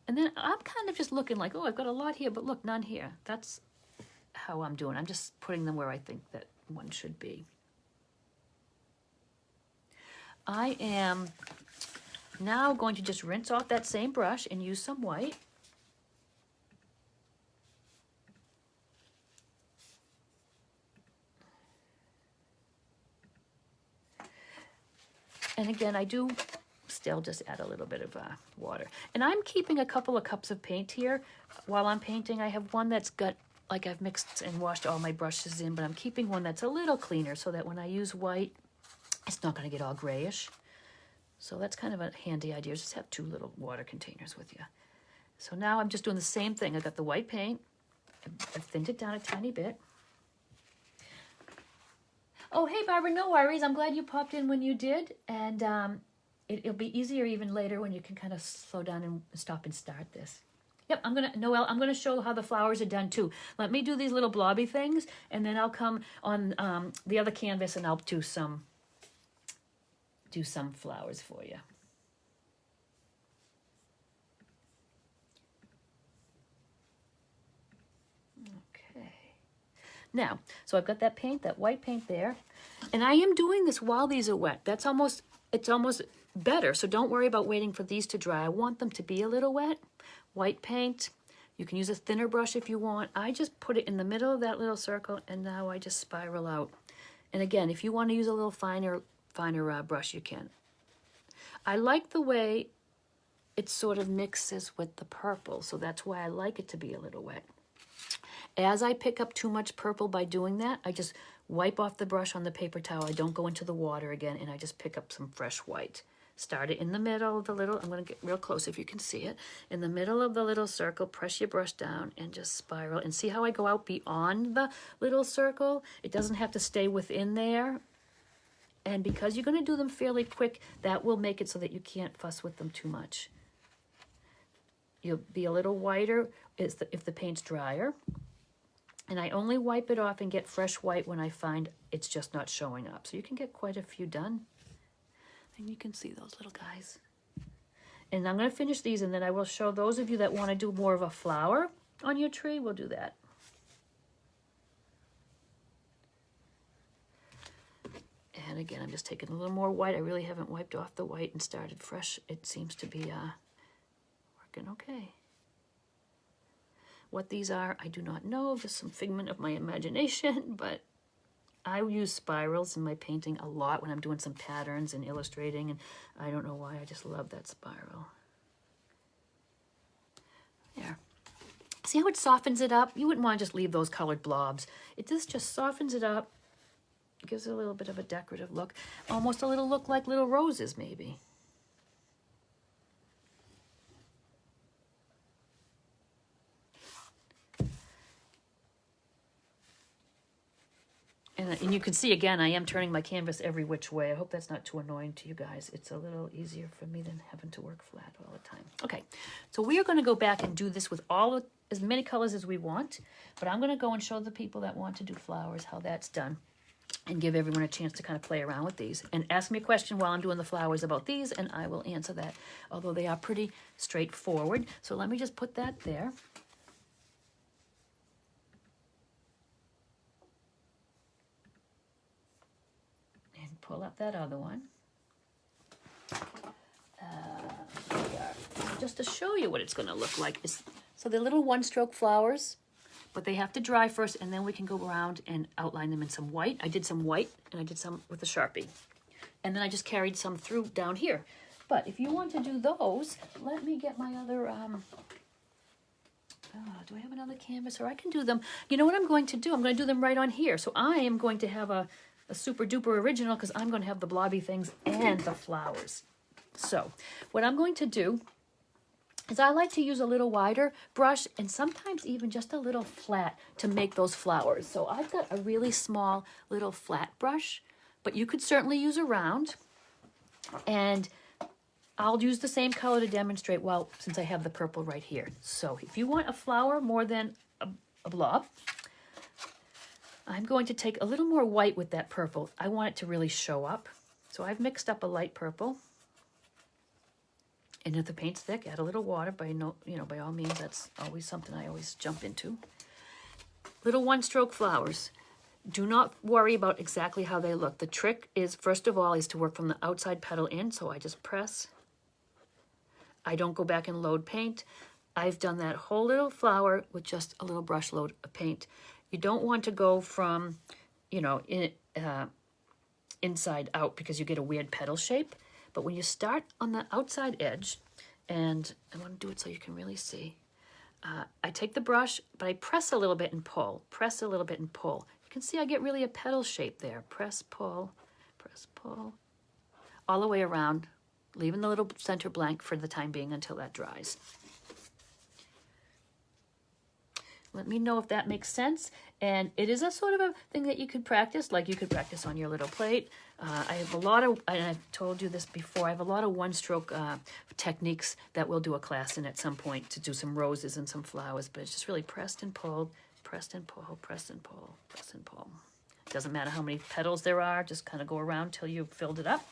And then I'm kind of just looking like, oh, I've got a lot here, but look, none here. That's how I'm doing. I'm just putting them where I think that one should be. I am now going to just rinse off that same brush and use some white. And again, I do still just add a little bit of water. And I'm keeping a couple of cups of paint here. While I'm painting, I have one that's got, like I've mixed and washed all my brushes in, but I'm keeping one that's a little cleaner so that when I use white, it's not going to get all grayish. So that's kind of a handy idea. Just have 2 little water containers with you. So now I'm just doing the same thing. I got the white paint. I've thinned it down a tiny bit. Oh, hey, Barbara, no worries. I'm glad you popped in when you did. And it'll be easier even later when you can kind of slow down and stop and start this. Yep, Noelle, I'm going to show how the flowers are done too. Let me do these little blobby things, and then I'll come on the other canvas and I'll do some flowers for you. Okay. Now, so I've got that paint, that white paint there, and I am doing this while these are wet. It's almost better, so don't worry about waiting for these to dry. I want them to be a little wet. White paint, you can use a thinner brush if you want. I just put it in the middle of that little circle, and now I just spiral out. And again, if you want to use a little finer brush, you can. I like the way it sort of mixes with the purple, so that's why I like it to be a little wet. As I pick up too much purple by doing that, I just wipe off the brush on the paper towel. I don't go into the water again, and I just pick up some fresh white. Start it in the middle of the little, I'm going to get real close if you can see it. In the middle of the little circle, press your brush down and just spiral. And see how I go out beyond the little circle? It doesn't have to stay within there. And because you're going to do them fairly quick, that will make it so that you can't fuss with them too much. You'll be a little whiter if the paint's drier. And I only wipe it off and get fresh white when I find it's just not showing up. So you can get quite a few done. And you can see those little guys. And I'm going to finish these, and then I will show those of you that want to do more of a flower on your tree, we'll do that. And again, I'm just taking a little more white. I really haven't wiped off the white and started fresh. It seems to be working okay. What these are, I do not know. Just some figment of my imagination, but I use spirals in my painting a lot when I'm doing some patterns and illustrating, and I don't know why, I just love that spiral. There. See how it softens it up? You wouldn't want to just leave those colored blobs. It just softens it up. It gives it a little bit of a decorative look. Almost a little look like little roses, maybe. And you can see, again, I am turning my canvas every which way. I hope that's not too annoying to you guys. It's a little easier for me than having to work flat all the time. Okay, so we are going to go back and do this with as many colors as we want. But I'm going to go and show the people that want to do flowers how that's done. And give everyone a chance to kind of play around with these. And ask me a question while I'm doing the flowers about these, and I will answer that. Although they are pretty straightforward. So let me just put that there. Pull up that other one. Just to show you what it's going to look like. So they're little one-stroke flowers, but they have to dry first, and then we can go around and outline them in some white. I did some white, and I did some with a Sharpie. And then I just carried some through down here. But if you want to do those, let me get my other... do I have another canvas? Or I can do them... You know what I'm going to do? I'm going to do them right on here. So I am going to have a super duper original because I'm going to have the blobby things and the flowers. So what I'm going to do is I like to use a little wider brush and sometimes even just a little flat to make those flowers. So I've got a really small little flat brush, but you could certainly use a round. And I'll use the same color to demonstrate, well, since I have the purple right here. So if you want a flower more than a blob, I'm going to take a little more white with that purple. I want it to really show up. So I've mixed up a light purple. And if the paint's thick, add a little water. By by all means, that's always something I always jump into. Little one-stroke flowers. Do not worry about exactly how they look. The trick is, first of all, is to work from the outside petal in. So I just press. I don't go back and load paint. I've done that whole little flower with just a little brush load of paint. You don't want to go from, inside out because you get a weird petal shape. But when you start on the outside edge, and I want to do it so you can really see, I take the brush, but I press a little bit and pull, press a little bit and pull. You can see I get really a petal shape there. Press, pull, all the way around, leaving the little center blank for the time being until that dries. Let me know if that makes sense. And it is a sort of a thing that you could practice, like you could practice on your little plate. I have a lot of, and I've told you this before, I have a lot of one-stroke techniques that we'll do a class in at some point to do some roses and some flowers, but it's just really pressed and pulled, pressed and pull, pressed and pull, pressed and pull. Doesn't matter how many petals there are, just kind of go around till you've filled it up.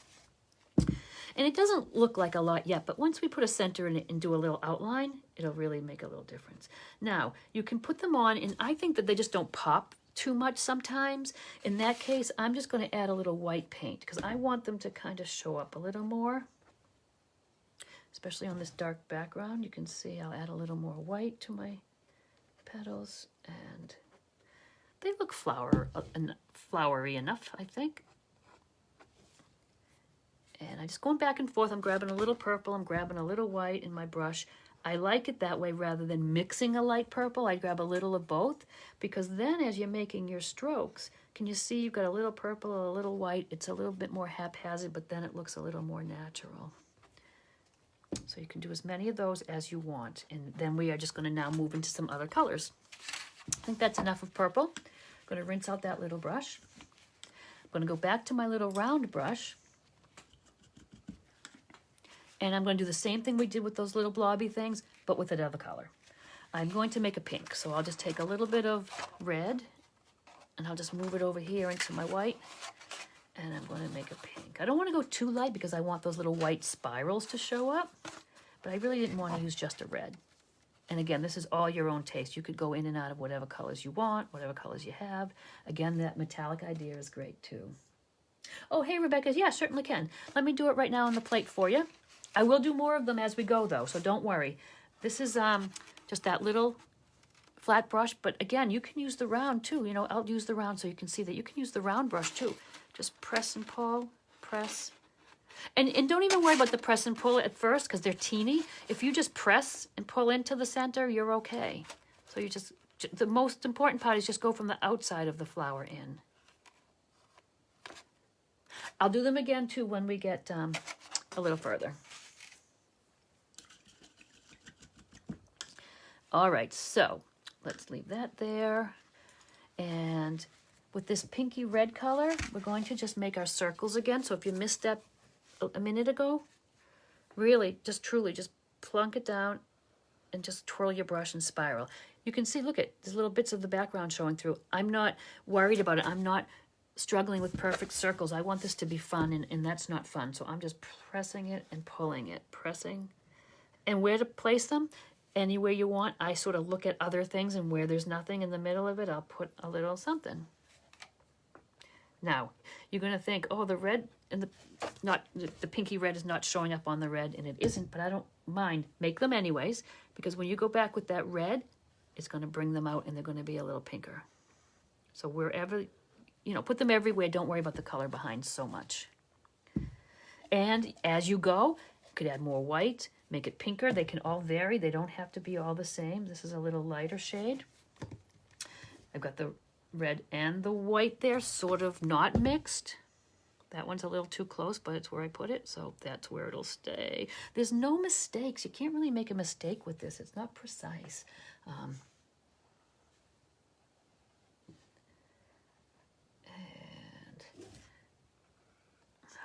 And it doesn't look like a lot yet, but once we put a center in it and do a little outline, it'll really make a little difference. Now, you can put them on, and I think that they just don't pop too much sometimes. In that case, I'm just going to add a little white paint because I want them to kind of show up a little more, especially on this dark background. You can see I'll add a little more white to my petals, and they look flowery enough, I think. And I'm just going back and forth. I'm grabbing a little purple. I'm grabbing a little white in my brush. I like it that way rather than mixing a light purple. I grab a little of both because then as you're making your strokes, can you see you've got a little purple, a little white. It's a little bit more haphazard, but then it looks a little more natural. So you can do as many of those as you want. And then we are just going to now move into some other colors. I think that's enough of purple. I'm going to rinse out that little brush. I'm going to go back to my little round brush. And I'm going to do the same thing we did with those little blobby things, but with another color. I'm going to make a pink. So I'll just take a little bit of red, and I'll just move it over here into my white. And I'm going to make a pink. I don't want to go too light because I want those little white spirals to show up. But I really didn't want to use just a red. And again, this is all your own taste. You could go in and out of whatever colors you want, whatever colors you have. Again, that metallic idea is great too. Oh, hey, Rebecca. Yeah, certainly can. Let me do it right now on the plate for you. I will do more of them as we go, though, so don't worry. This is just that little flat brush, but again, you can use the round, too. I'll use the round so you can see that you can use the round brush, too. Just press and pull, press. And don't even worry about the press and pull at first, because they're teeny. If you just press and pull into the center, you're okay. So the most important part is just go from the outside of the flower in. I'll do them again, too, when we get a little further. All right, so let's leave that there. And with this pinky red color, we're going to just make our circles again. So if you missed that a minute ago, really, truly, just plunk it down and just twirl your brush and spiral. You can see, look at, there's little bits of the background showing through. I'm not worried about it. I'm not struggling with perfect circles. I want this to be fun, and that's not fun. So I'm just pressing it and pulling it, pressing. And where to place them? Anywhere you want. I sort of look at other things, and where there's nothing in the middle of it, I'll put a little something. Now, you're going to think, oh, the red and the pinky red is not showing up on the red, and it isn't, but I don't mind. Make them anyways, because when you go back with that red, it's going to bring them out, and they're going to be a little pinker. So wherever, put them everywhere. Don't worry about the color behind so much. And as you go, you could add more white, make it pinker. They can all vary. They don't have to be all the same. This is a little lighter shade. I've got the red and the white there, sort of not mixed. That one's a little too close, but it's where I put it, so that's where it'll stay. There's no mistakes. You can't really make a mistake with this. It's not precise.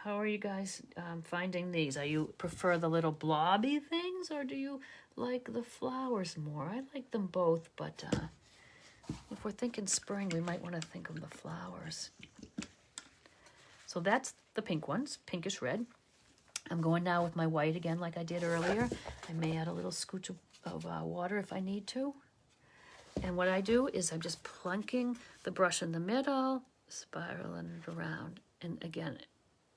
How are you guys finding these? You prefer the little blobby things, or do you like the flowers more? I like them both, but if we're thinking spring, we might want to think of the flowers. So that's the pink ones, pinkish red. I'm going now with my white again like I did earlier. I may add a little scooch of water if I need to. And what I do is I'm just plunking the brush in the middle, spiraling it around. And again,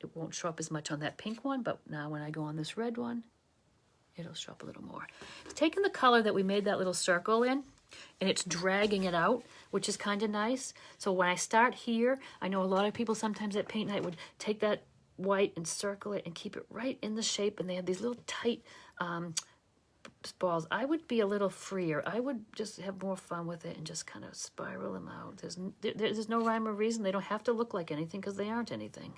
it won't show up as much on that pink one, but now when I go on this red one, it'll show up a little more. It's taking the color that we made that little circle in, and it's dragging it out, which is kind of nice. So when I start here, I know a lot of people sometimes at paint night would take that white and circle it and keep it right in the shape, and they have these little tight balls. I would be a little freer. I would just have more fun with it and just kind of spiral them out. There's no rhyme or reason. They don't have to look like anything because they aren't anything,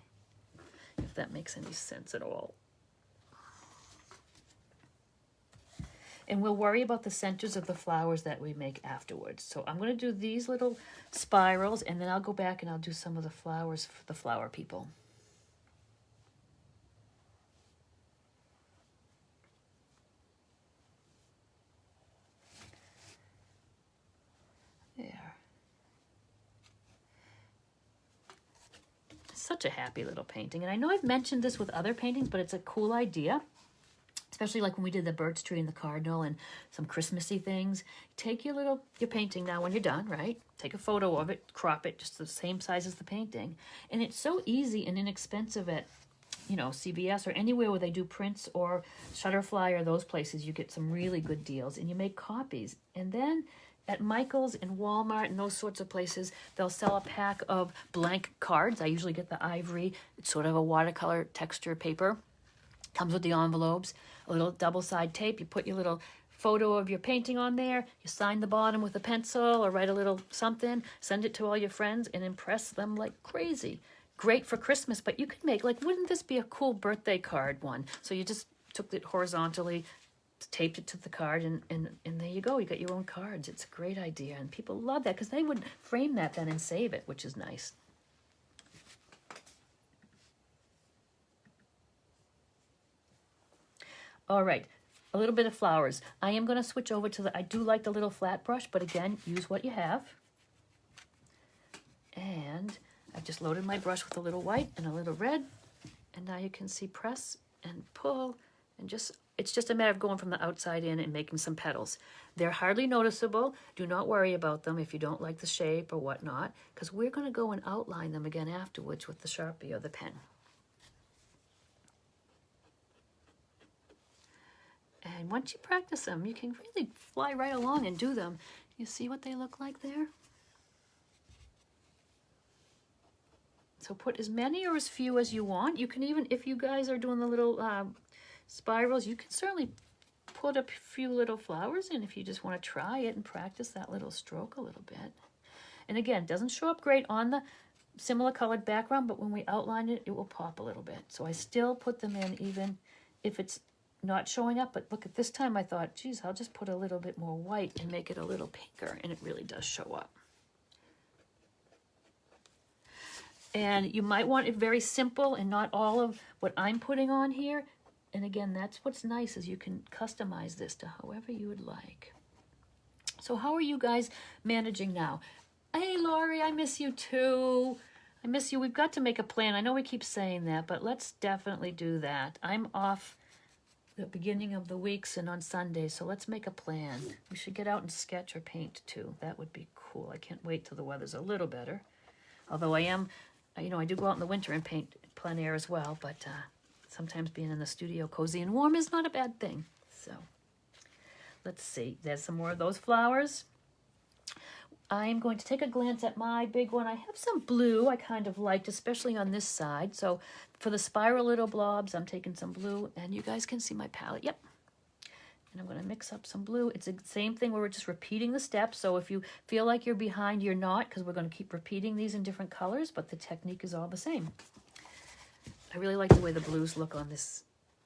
if that makes any sense at all. And we'll worry about the centers of the flowers that we make afterwards. So I'm going to do these little spirals, and then I'll go back and I'll do some of the flowers for the flower people. There. It's such a happy little painting. And I know I've mentioned this with other paintings, but it's a cool idea. Especially like when we did the birch tree and the cardinal and some Christmassy things. Take your painting now when you're done, right? Take a photo of it, crop it, just the same size as the painting. And it's so easy and inexpensive at, you know, CVS or anywhere where they do prints or Shutterfly or those places. You get some really good deals and you make copies. And then at Michael's and Walmart and those sorts of places, they'll sell a pack of blank cards. I usually get the ivory. It's sort of a watercolor texture paper. Comes with the envelopes, a little double-side tape. You put your little photo of your painting on there. You sign the bottom with a pencil or write a little something. Send it to all your friends and impress them like crazy. Great for Christmas, but you could make, like, wouldn't this be a cool birthday card one? So you just took it horizontally, taped it to the card, and there you go. You got your own cards. It's a great idea, and people love that because they would frame that then and save it, which is nice. All right, a little bit of flowers. I am going to switch over to I do like the little flat brush, but again, use what you have. And I've just loaded my brush with a little white and a little red. And now you can see press and pull and it's just a matter of going from the outside in and making some petals. They're hardly noticeable. Do not worry about them if you don't like the shape or whatnot, because we're going to go and outline them again afterwards with the Sharpie or the pen. And once you practice them, you can really fly right along and do them. You see what they look like there? So put as many or as few as you want. You can even, if you guys are doing the little spirals, you can certainly put a few little flowers in if you just want to try it and practice that little stroke a little bit. And again, it doesn't show up great on the similar colored background, but when we outline it, it will pop a little bit. So I still put them in even if it's not showing up, but look, at this time I thought, geez, I'll just put a little bit more white and make it a little pinker, and it really does show up. And you might want it very simple and not all of what I'm putting on here. And again, that's what's nice, is you can customize this to however you would like. So how are you guys managing now? Hey, Laurie, I miss you too. I miss you. We've got to make a plan. I know we keep saying that, but let's definitely do that. I'm off the beginning of the weeks and on Sundays, so let's make a plan. We should get out and sketch or paint too. That would be cool. I can't wait till the weather's a little better. Although I am, you know, I do go out in the winter and paint plein air as well, but sometimes being in the studio cozy and warm is not a bad thing. So let's see. There's some more of those flowers. I'm going to take a glance at my big one. I have some blue I kind of liked, especially on this side. So for the spiral little blobs, I'm taking some blue, and you guys can see my palette. Yep. And I'm going to mix up some blue. It's the same thing where we're just repeating the steps. So if you feel like you're behind, you're not, because we're going to keep repeating these in different colors, but the technique is all the same. I really like the way the blues look on this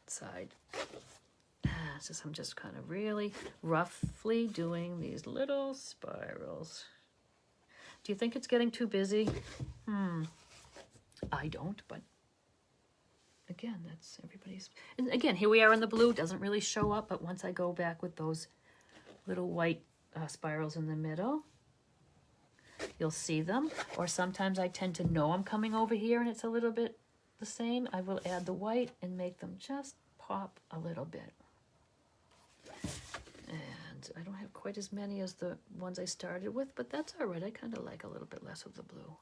side. So I'm just kind of really roughly doing these little spirals. Do you think it's getting too busy? I don't, but again, that's everybody's. And again, here we are in the blue. Doesn't really show up, but once I go back with those little white spirals in the middle, you'll see them. Or sometimes I tend to know I'm coming over here and it's a little bit the same, I will add the white and make them just pop a little bit. And I don't have quite as many as the ones I started with, but that's all right. I kind of like a little bit less of the blue.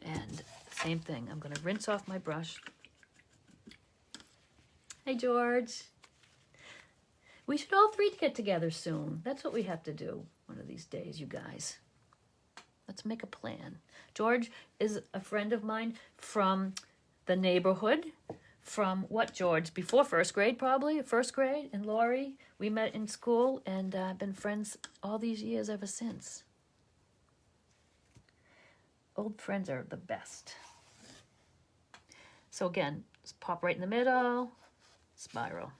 And same thing, I'm going to rinse off my brush. Hey, George. We should all three get together soon. That's what we have to do one of these days, you guys. Let's make a plan. George is a friend of mine from the neighborhood. From what, George? Before first grade, probably? First grade? And Lori, we met in school and been friends all these years ever since. Old friends are the best. So again, just pop right in the middle, spiral.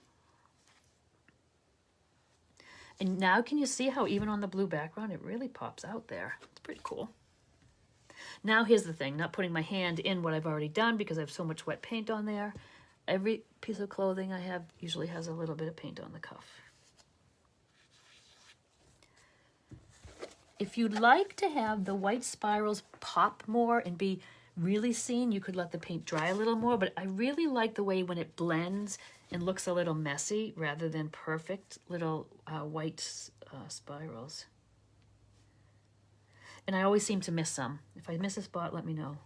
And now can you see how even on the blue background, it really pops out there. It's pretty cool. Now here's the thing, not putting my hand in what I've already done because I have so much wet paint on there. Every piece of clothing I have usually has a little bit of paint on the cuff. If you'd like to have the white spirals pop more and be really seen, you could let the paint dry a little more, but I really like the way when it blends and looks a little messy rather than perfect little white spirals. And I always seem to miss some. If I miss a spot, let me know.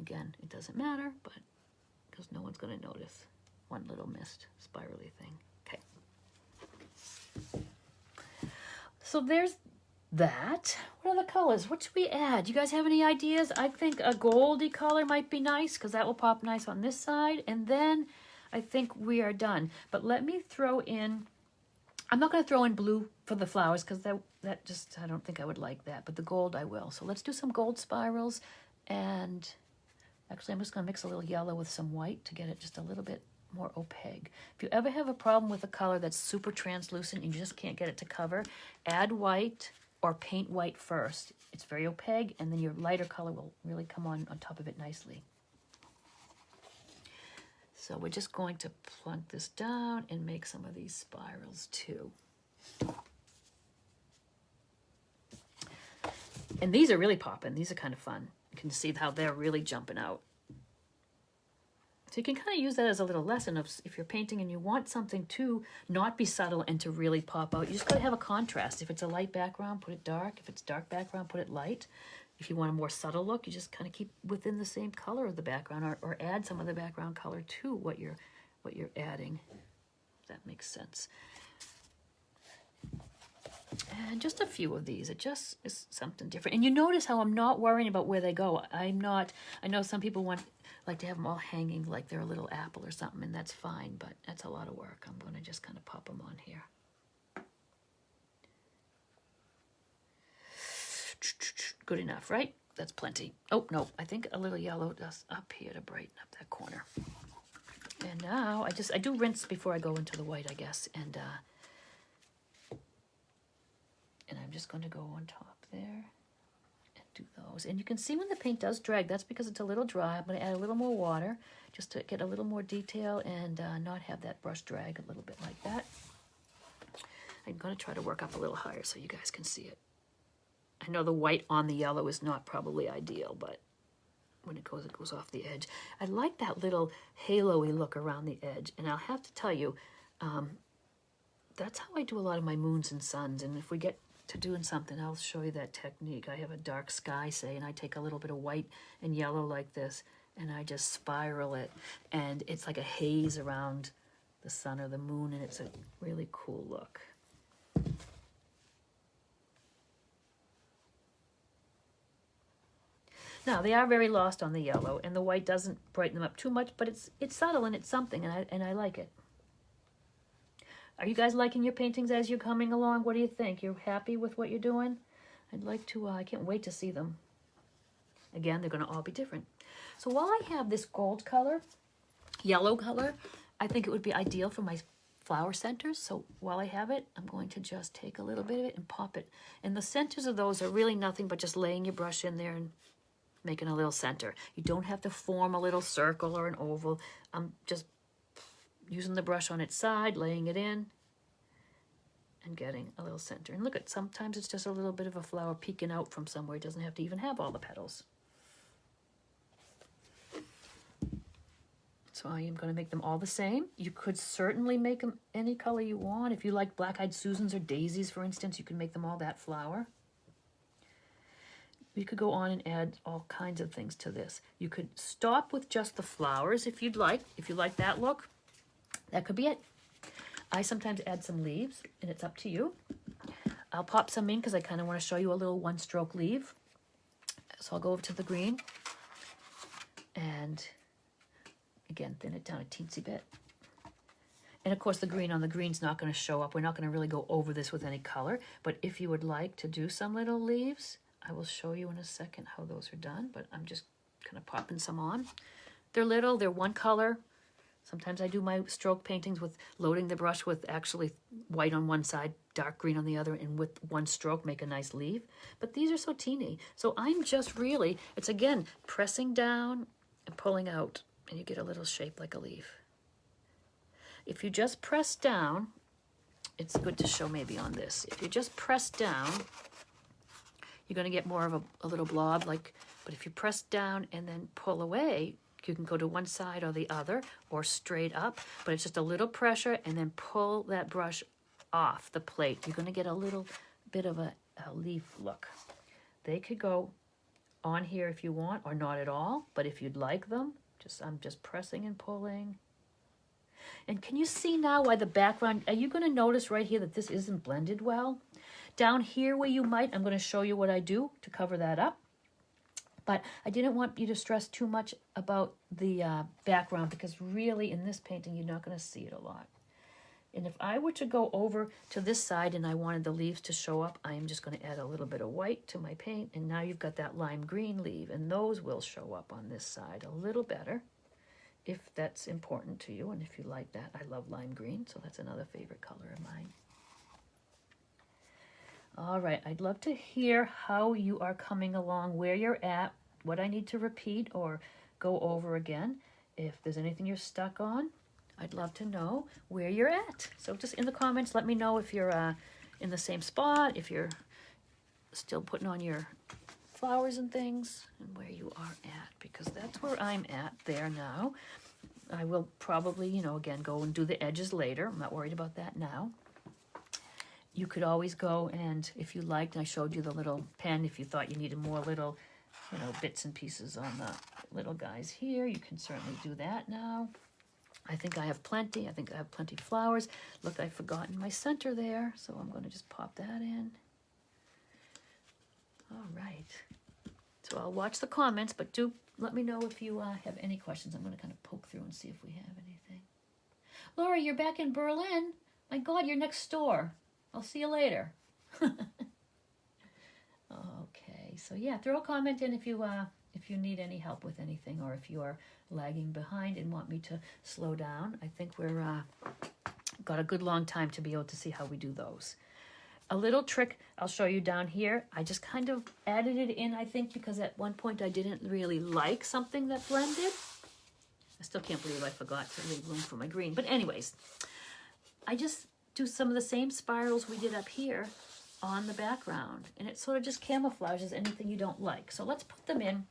Again, it doesn't matter, but because no one's going to notice one little missed spirally thing. Okay. So there's that. What are the colors? What should we add? You guys have any ideas? I think a goldy color might be nice because that will pop nice on this side. And then I think we are done. But let me throw in, I'm not going to throw in blue for the flowers because that just, I don't think I would like that. But the gold I will. So let's do some gold spirals. And actually I'm just going to mix a little yellow with some white to get it just a little bit more opaque. If you ever have a problem with a color that's super translucent and you just can't get it to cover, add white or paint white first. It's very opaque, and then your lighter color will really come on top of it nicely. So we're just going to plunk this down and make some of these spirals too. And these are really popping. These are kind of fun. You can see how they're really jumping out. So you can kind of use that as a little lesson of if you're painting and you want something to not be subtle and to really pop out, you just got to have a contrast. If it's a light background, put it dark. If it's dark background, put it light. If you want a more subtle look, you just kind of keep within the same color of the background or add some of the background color to what you're adding. If that makes sense. And just a few of these. It just is something different. And you notice how I'm not worrying about where they go. I know some people like to have them all hanging like they're a little apple or something, and that's fine, but that's a lot of work. I'm going to just kind of pop them on here. Good enough, right? That's plenty. Oh, no, I think a little yellow just up here to brighten up that corner. And now I do rinse before I go into the white, I guess, and I'm just going to go on top there and do those. And you can see when the paint does drag, that's because it's a little dry. I'm going to add a little more water just to get a little more detail and not have that brush drag a little bit like that. I'm going to try to work up a little higher so you guys can see it. I know the white on the yellow is not probably ideal, but when it goes off the edge. I like that little halo-y look around the edge. And I'll have to tell you, that's how I do a lot of my moons and suns. And if we get to doing something, I'll show you that technique. I have a dark sky, say, and I take a little bit of white and yellow like this, and I just spiral it. And it's like a haze around the sun or the moon, and it's a really cool look. Now, they are very lost on the yellow, and the white doesn't brighten them up too much, but it's subtle and it's something, and I like it. Are you guys liking your paintings as you're coming along? What do you think? You're happy with what you're doing? I'd like to, I can't wait to see them. Again, they're going to all be different. So while I have this gold color, yellow color, I think it would be ideal for my flower centers. So while I have it, I'm going to just take a little bit of it and pop it. And the centers of those are really nothing but just laying your brush in there and making a little center. You don't have to form a little circle or an oval. I'm just using the brush on its side, laying it in, and getting a little center. And look at, sometimes it's just a little bit of a flower peeking out from somewhere. It doesn't have to even have all the petals. So I am going to make them all the same. You could certainly make them any color you want. If you like black-eyed Susans or daisies, for instance, you can make them all that flower. You could go on and add all kinds of things to this. You could stop with just the flowers if you'd like. If you like that look, that could be it. I sometimes add some leaves, and it's up to you. I'll pop some in because I kind of want to show you a little one-stroke leaf. So I'll go over to the green and again, thin it down a teensy bit. And of course the green on the green's not going to show up. We're not going to really go over this with any color, but if you would like to do some little leaves, I will show you in a second how those are done, but I'm just kind of popping some on. They're little, they're one color. Sometimes I do my stroke paintings with loading the brush with actually white on one side, dark green on the other, and with one stroke make a nice leaf. But these are so teeny. So I'm just really, it's again, pressing down and pulling out, and you get a little shape like a leaf. If you just press down, it's good to show maybe on this. If you just press down, you're going to get more of a little blob, like, but if you press down and then pull away, you can go to one side or the other or straight up, but it's just a little pressure and then pull that brush off the plate. You're going to get a little bit of a leaf look. They could go on here if you want or not at all, but if you'd like them, I'm just pressing and pulling. And can you see now why the background, are you going to notice right here that this isn't blended well? Down here where you might, I'm going to show you what I do to cover that up. But I didn't want you to stress too much about the background because really in this painting you're not going to see it a lot. And if I were to go over to this side and I wanted the leaves to show up, I am just going to add a little bit of white to my paint. And now you've got that lime green leaf, and those will show up on this side a little better if that's important to you and if you like that. I love lime green, so that's another favorite color of mine. All right, I'd love to hear how you are coming along, where you're at, what I need to repeat or go over again. If there's anything you're stuck on, I'd love to know where you're at. So just in the comments, let me know if you're in the same spot, if you're still putting on your flowers and things, and where you are at, because that's where I'm at there now. I will probably, you know, again, go and do the edges later. I'm not worried about that now. You could always go and, if you liked, I showed you the little pen, if you thought you needed more little, you know, bits and pieces on the little guys here, you can certainly do that now. I think I have plenty. I think I have plenty of flowers. Look, I've forgotten my center there, so I'm going to just pop that in. All right. So I'll watch the comments, but do let me know if you have any questions. I'm going to kind of poke through and see if we have anything. Laura, you're back in Berlin. My God, you're next door. I'll see you later. Okay, so yeah, throw a comment in if you need any help with anything, or if you are lagging behind and want me to slow down. I think we're got a good long time to be able to see how we do those. A little trick I'll show you down here. I just kind of added it in, I think, because at one point I didn't really like something that blended. I still can't believe I forgot to leave room for my green. But anyways, I just do some of the same spirals we did up here on the background, and it sort of just camouflages anything you don't like. So let's put them in.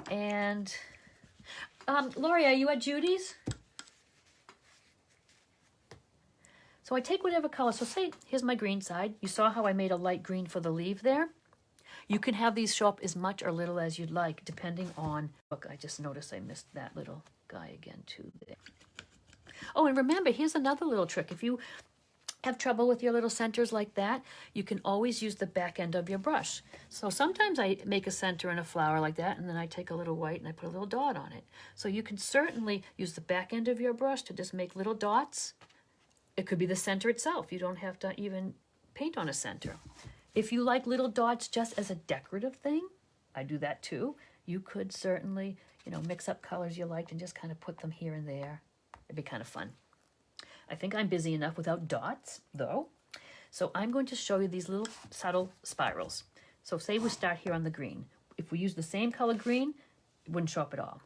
And Lori, are you at Judy's? So I take whatever color. So say, here's my green side. You saw how I made a light green for the leaf there? You can have these show up as much or little as you'd like, depending on, look, I just noticed I missed that little guy again too there. Oh, and remember, here's another little trick. If you have trouble with your little centers like that, you can always use the back end of your brush. So sometimes I make a center in a flower like that, and then I take a little white and I put a little dot on it. So you can certainly use the back end of your brush to just make little dots. It could be the center itself. You don't have to even paint on a center. If you like little dots just as a decorative thing, I do that too. You could certainly, you know, mix up colors you liked and just kind of put them here and there. It'd be kind of fun. I think I'm busy enough without dots, though. So I'm going to show you these little subtle spirals. So say we start here on the green. If we use the same color green, it wouldn't show up at all.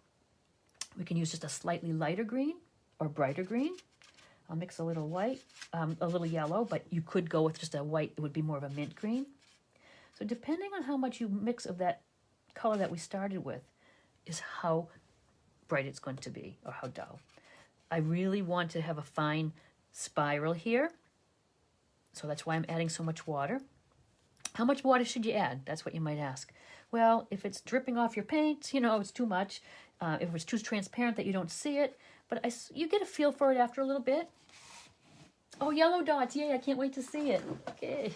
We can use just a slightly lighter green or brighter green. I'll mix a little white, a little yellow, but you could go with just a white. It would be more of a mint green. So depending on how much you mix of that color that we started with is how bright it's going to be or how dull. I really want to have a fine spiral here. So that's why I'm adding so much water. How much water should you add? That's what you might ask. Well, if it's dripping off your paint, you know, it's too much. If it's too transparent that you don't see it. But you get a feel for it after a little bit. Oh, yellow dots. Yay, I can't wait to see it. Okay.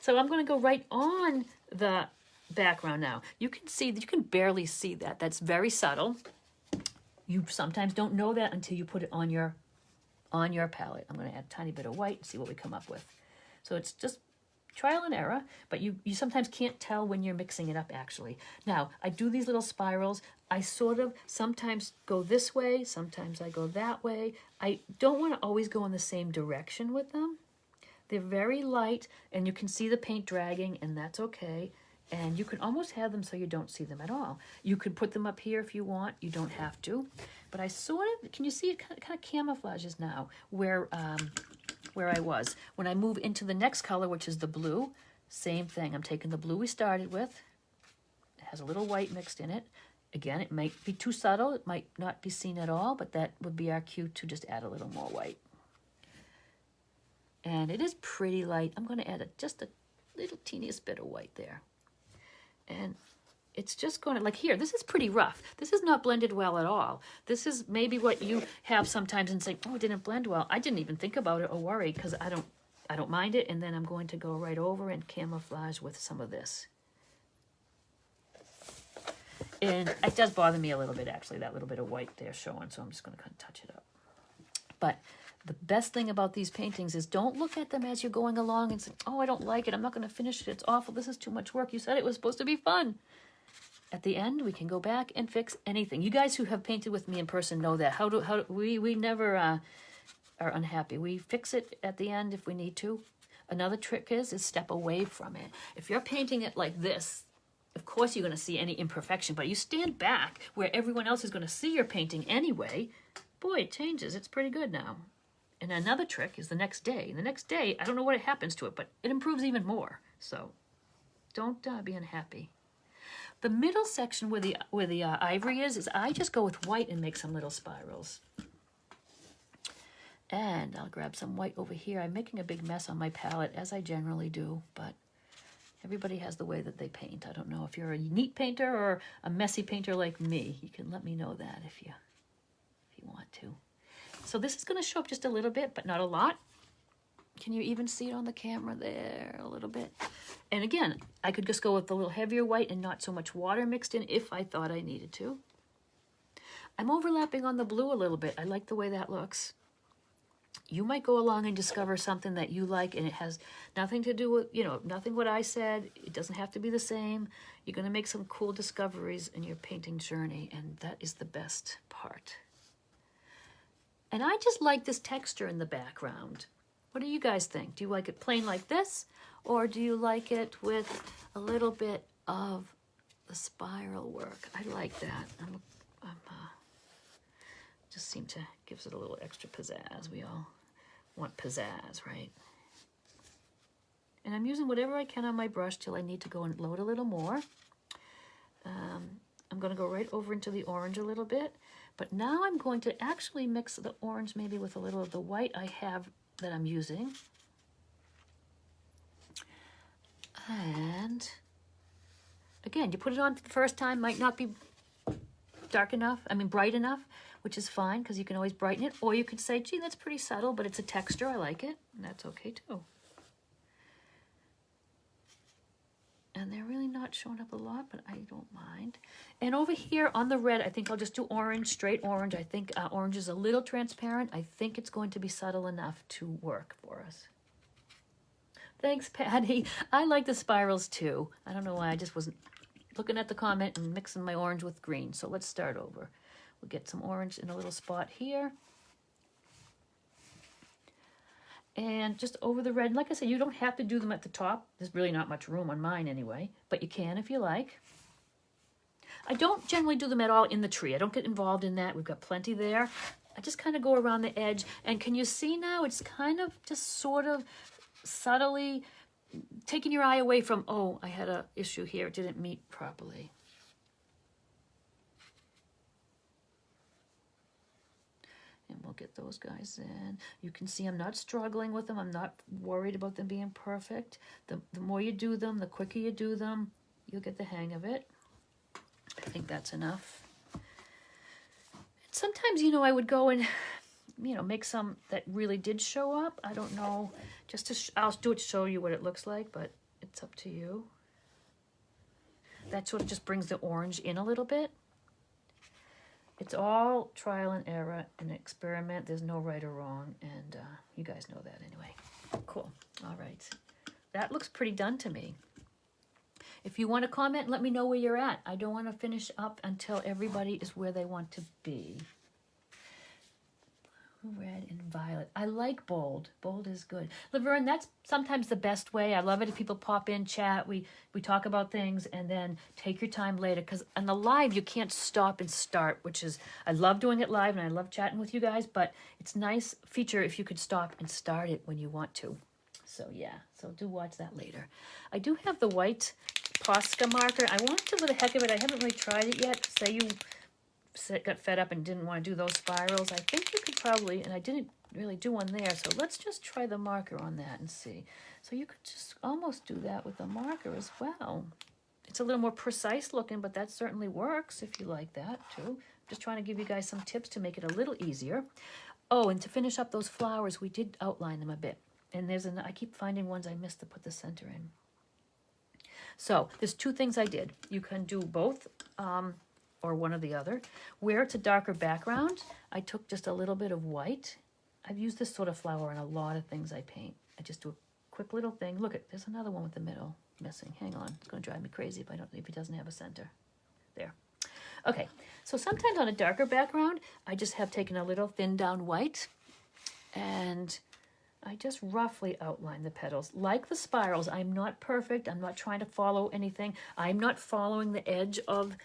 So I'm going to go right on the background now. You can see, you can barely see that. That's very subtle. You sometimes don't know that until you put it on your palette. I'm going to add a tiny bit of white and see what we come up with. So it's just trial and error, but you sometimes can't tell when you're mixing it up actually. Now, I do these little spirals. I sort of sometimes go this way, sometimes I go that way. I don't want to always go in the same direction with them. They're very light, and you can see the paint dragging, and that's okay. And you can almost have them so you don't see them at all. You could put them up here if you want. You don't have to. But I sort of, can you see it kind of camouflages now where I was. When I move into the next color, which is the blue, same thing. I'm taking the blue we started with. It has a little white mixed in it. Again, it might be too subtle. It might not be seen at all, but that would be our cue to just add a little more white. And it is pretty light. I'm going to add just a little teeniest bit of white there. And it's just going to, like here, this is pretty rough. This is not blended well at all. This is maybe what you have sometimes and say, oh, it didn't blend well. I didn't even think about it or worry because I don't mind it. And then I'm going to go right over and camouflage with some of this. And it does bother me a little bit, actually, that little bit of white there showing. So I'm just going to kind of touch it up. But the best thing about these paintings is don't look at them as you're going along and say, oh, I don't like it. I'm not going to finish it. It's awful. This is too much work. You said it was supposed to be fun. At the end, we can go back and fix anything. You guys who have painted with me in person know that. We never are unhappy. We fix it at the end if we need to. Another trick is step away from it. If you're painting it like this, of course you're going to see any imperfection, but you stand back where everyone else is going to see your painting anyway. Boy, it changes. It's pretty good now. And another trick is the next day. The next day, I don't know what happens to it, but it improves even more. So don't be unhappy. The middle section where the ivory is I just go with white and make some little spirals. And I'll grab some white over here. I'm making a big mess on my palette, as I generally do, but everybody has the way that they paint. I don't know if you're a neat painter or a messy painter like me. You can let me know that if you want to. So this is going to show up just a little bit, but not a lot. Can you even see it on the camera there a little bit? And again, I could just go with a little heavier white and not so much water mixed in if I thought I needed to. I'm overlapping on the blue a little bit. I like the way that looks. You might go along and discover something that you like and it has nothing to do with, nothing what I said. It doesn't have to be the same. You're going to make some cool discoveries in your painting journey, and that is the best part. And I just like this texture in the background. What do you guys think? Do you like it plain like this, or do you like it with a little bit of the spiral work? I like that. Just seem to gives it a little extra pizzazz. We all want pizzazz, right? And I'm using whatever I can on my brush till I need to go and load a little more. I'm going to go right over into the orange a little bit, but now I'm going to actually mix the orange maybe with a little of the white I have that I'm using. And again, you put it on for the first time, might not be bright enough, which is fine because you can always brighten it. Or you could say, gee, that's pretty subtle, but it's a texture, I like it. And that's okay too. And they're really not showing up a lot, but I don't mind. And over here on the red, I think I'll just do orange, straight orange. I think orange is a little transparent. I think it's going to be subtle enough to work for us. Thanks, Patty. I like the spirals too. I don't know why, I just wasn't looking at the comment and mixing my orange with green. So let's start over. We'll get some orange in a little spot here. And just over the red. Like I said, you don't have to do them at the top. There's really not much room on mine anyway, but you can if you like. I don't generally do them at all in the tree. I don't get involved in that. We've got plenty there. I just kind of go around the edge. And can you see now? It's kind of just sort of subtly taking your eye away from, oh, I had an issue here. It didn't meet properly. And we'll get those guys in. You can see I'm not struggling with them. I'm not worried about them being perfect. The more you do them, the quicker you do them, you'll get the hang of it. I think that's enough. Sometimes, you know, I would go and, you know, make some that really did show up. I don't know, just to, I'll do it to show you what it looks like, but it's up to you. That sort of just brings the orange in a little bit. It's all trial and error and experiment. There's no right or wrong, and you guys know that anyway. Cool. All right. That looks pretty done to me. If you want to comment, let me know where you're at. I don't want to finish up until everybody is where they want to be. Red and violet. I like bold. Bold is good. Laverne, that's sometimes the best way. I love it if people pop in, chat. We talk about things, and then take your time later. Because on the live, you can't stop and start, which is, I love doing it live, and I love chatting with you guys, but it's a nice feature if you could stop and start it when you want to. So yeah, so do watch that later. I do have the white Posca marker. I wanted to, for the heck of it, I haven't really tried it yet. Say you got fed up and didn't want to do those spirals. I think you could probably, and I didn't really do one there, so let's just try the marker on that and see. So you could just almost do that with the marker as well. It's a little more precise looking, but that certainly works if you like that too. Just trying to give you guys some tips to make it a little easier. Oh, and to finish up those flowers, we did outline them a bit. And I keep finding ones I missed to put the center in. So there's two things I did. You can do both, or one or the other. Where it's a darker background, I took just a little bit of white. I've used this sort of flower in a lot of things I paint. I just do a quick little thing. Look, there's another one with the middle missing. Hang on, it's going to drive me crazy if it doesn't have a center. There. Okay, so sometimes on a darker background, I just have taken a little thin down white, and I just roughly outline the petals. Like the spirals, I'm not perfect. I'm not trying to follow anything. I'm not following the edge of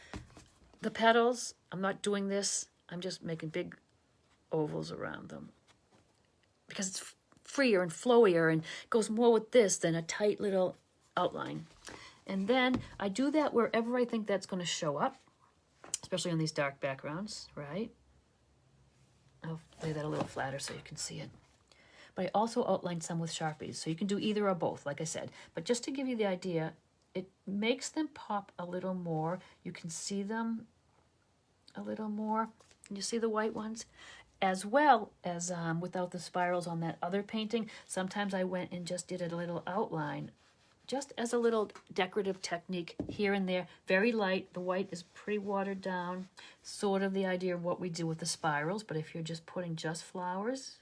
the petals. I'm not doing this. I'm just making big ovals around them because it's freer and flowier and goes more with this than a tight little outline. And then I do that wherever I think that's going to show up, especially on these dark backgrounds, right? I'll lay that a little flatter so you can see it. But I also outlined some with Sharpies, so you can do either or both, like I said. But just to give you the idea, it makes them pop a little more. You can see them a little more. Can you see the white ones? As well as without the spirals on that other painting, sometimes I went and just did a little outline, just as a little decorative technique here and there. Very light. The white is pretty watered down. Sort of the idea of what we do with the spirals, but if you're just putting just flowers,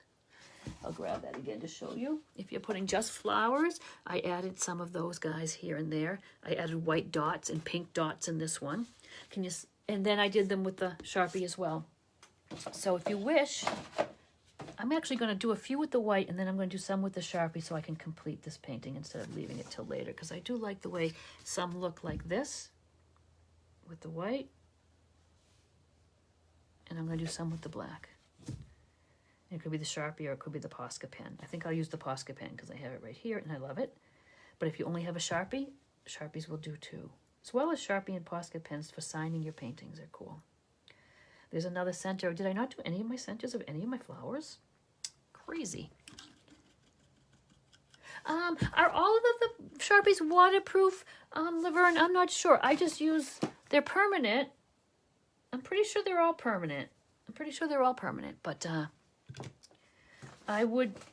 I'll grab that again to show you. If you're putting just flowers, I added some of those guys here and there. I added white dots and pink dots in this one. And then I did them with the Sharpie as well. So if you wish, I'm actually going to do a few with the white, and then I'm going to do some with the Sharpie so I can complete this painting instead of leaving it till later, because I do like the way some look like this with the white. And I'm going to do some with the black. It could be the Sharpie or it could be the Posca pen. I think I'll use the Posca pen because I have it right here and I love it. But if you only have a Sharpie, Sharpies will do too. As well as Sharpie and Posca pens for signing your paintings. They're cool. There's another center. Did I not do any of my centers of any of my flowers? Crazy. Are all of the Sharpies waterproof, Laverne? I'm not sure. I just use, they're permanent. I'm pretty sure they're all permanent. But I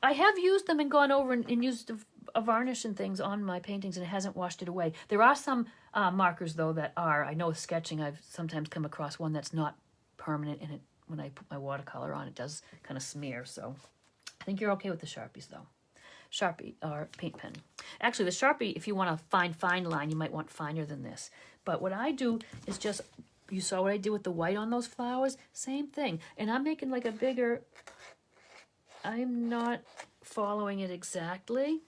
have used them and gone over and used a varnish and things on my paintings, and it hasn't washed it away. There are some markers, though, that are. I know with sketching, I've sometimes come across one that's not permanent, and when I put my watercolor on, it does kind of smear. So I think you're okay with the Sharpies, though. Sharpie or paint pen. Actually, the Sharpie, if you want a fine line, you might want finer than this. But what I do is just, you saw what I did with the white on those flowers? Same thing. And I'm making like a bigger, I'm not following it exactly.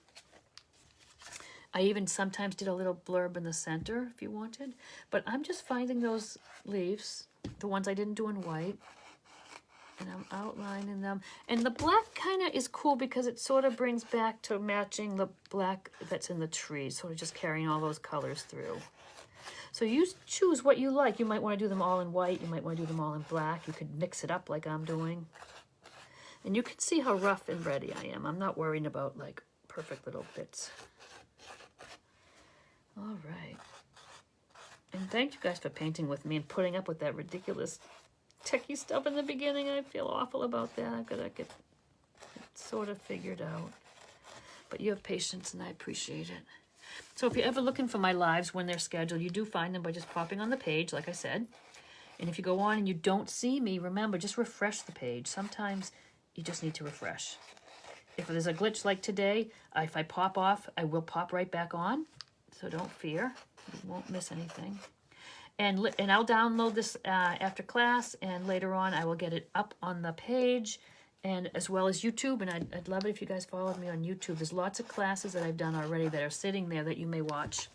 I even sometimes did a little blurb in the center if you wanted. But I'm just finding those leaves, the ones I didn't do in white, and I'm outlining them. And the black kind of is cool because it sort of brings back to matching the black that's in the tree, sort of just carrying all those colors through. So you choose what you like. You might want to do them all in white. You might want to do them all in black. You could mix it up like I'm doing. And you can see how rough and ready I am. I'm not worrying about like perfect little bits. All right. And thank you guys for painting with me and putting up with that ridiculous techie stuff in the beginning. I feel awful about that. I've got to get it sort of figured out. But you have patience and I appreciate it. So if you're ever looking for my lives when they're scheduled, you do find them by just popping on the page, like I said. And if you go on and you don't see me, remember, just refresh the page. Sometimes you just need to refresh. If there's a glitch like today, if I pop off, I will pop right back on. So don't fear. You won't miss anything. And I'll download this after class, and later on I will get it up on the page, and as well as YouTube. And I'd love it if you guys followed me on YouTube. There's lots of classes that I've done already that are sitting there that you may watch.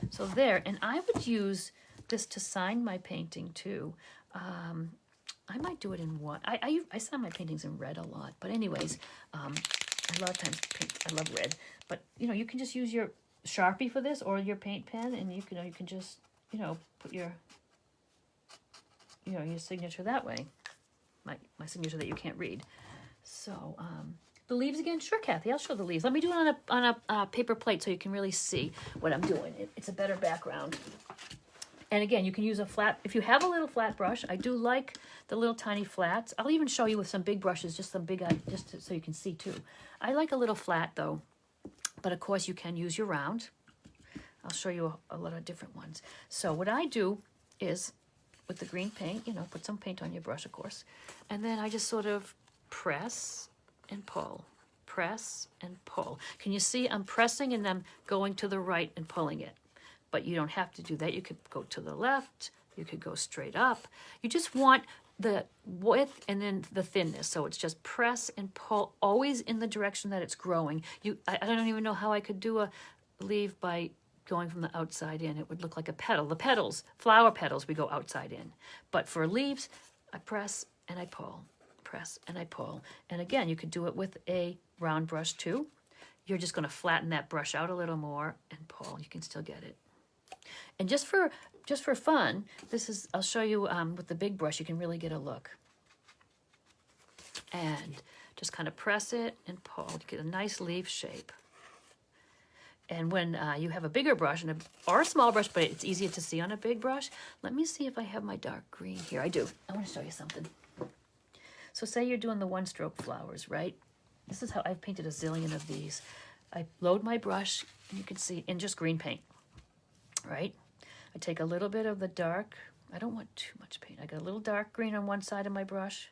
So there, and I would use this to sign my painting too. I might do it in one. I sign my paintings in red a lot, but anyways, a lot of times I love red. But you know, you can just use your Sharpie for this or your paint pen, and you can just put your your signature that way. My signature that you can't read. So the leaves again, sure, Kathy. I'll show the leaves. Let me do it on a paper plate so you can really see what I'm doing. It's a better background. And again, you can use a flat, if you have a little flat brush. I do like the little tiny flats. I'll even show you with some big brushes, just so you can see too. I like a little flat though, but of course you can use your round. I'll show you a lot of different ones. So what I do is, with the green paint, put some paint on your brush, of course, and then I just sort of press and pull, press and pull. Can you see I'm pressing and then going to the right and pulling it? But you don't have to do that. You could go to the left. You could go straight up. You just want the width and then the thinness. So it's just press and pull, always in the direction that it's growing. I don't even know how I could do a leaf by going from the outside in. It would look like a petal. The petals, flower petals, we go outside in. But for leaves, I press and I pull, press and I pull. And again, you could do it with a round brush too. You're just going to flatten that brush out a little more and pull. You can still get it. And just for fun, I'll show you with the big brush, you can really get a look. And just kind of press it and pull to get a nice leaf shape. And when you have a bigger brush or a small brush, but it's easier to see on a big brush, let me see if I have my dark green here. I do. I want to show you something. So say you're doing the one-stroke flowers, right? This is how I've painted a zillion of these. I load my brush, and you can see, in just green paint, right? I take a little bit of the dark. I don't want too much paint. I got a little dark green on one side of my brush,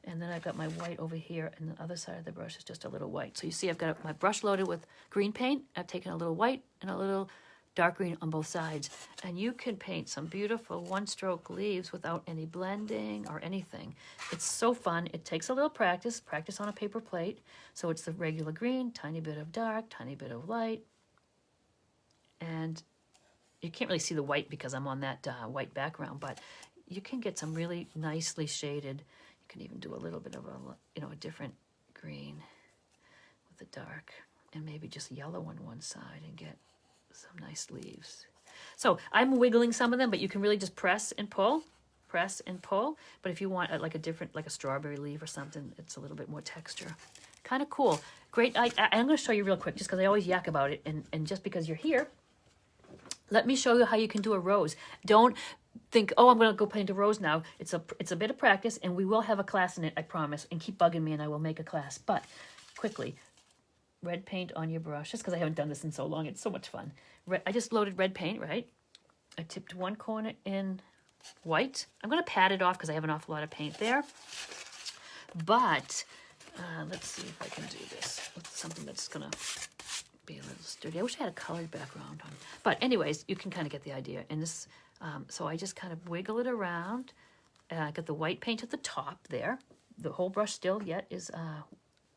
and then I've got my white over here, and the other side of the brush is just a little white. So you see I've got my brush loaded with green paint. I've taken a little white and a little dark green on both sides. And you can paint some beautiful one-stroke leaves without any blending or anything. It's so fun. It takes a little practice on a paper plate. So it's the regular green, tiny bit of dark, tiny bit of light. And you can't really see the white because I'm on that white background, but you can get some really nicely shaded. You can even do a little bit of a different green with the dark, and maybe just yellow on one side and get some nice leaves. So I'm wiggling some of them, but you can really just press and pull. But if you want like a strawberry leaf or something, it's a little bit more texture. Kind of cool. Great. I'm going to show you real quick just because I always yak about it, and just because you're here, let me show you how you can do a rose. Don't think, oh, I'm going to go paint a rose now. It's a bit of practice, and we will have a class in it, I promise. And keep bugging me, and I will make a class. But quickly, red paint on your brush, just because I haven't done this in so long. It's so much fun. I just loaded red paint, right? I tipped one corner in white. I'm going to pat it off because I have an awful lot of paint there. But let's see if I can do this with something that's going to be a little sturdy. I wish I had a colored background on. But anyways, you can kind of get the idea. And this, so I just kind of wiggle it around. I got the white paint at the top there. The whole brush still yet is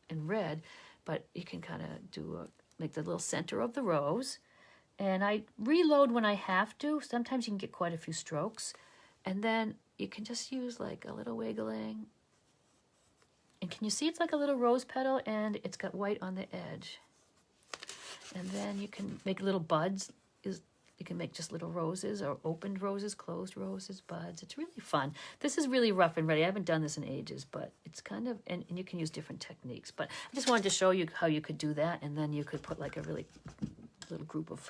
in red, but you can kind of make the little center of the rose. And I reload when I have to. Sometimes you can get quite a few strokes. And then you can just use like a little wiggling. And can you see it's like a little rose petal, and it's got white on the edge. And then you can make little buds. You can make just little roses or opened roses, closed roses, buds. It's really fun. This is really rough and ready. I haven't done this in ages, but it's kind of, and you can use different techniques. But I just wanted to show you how you could do that, and then you could put like a really little group of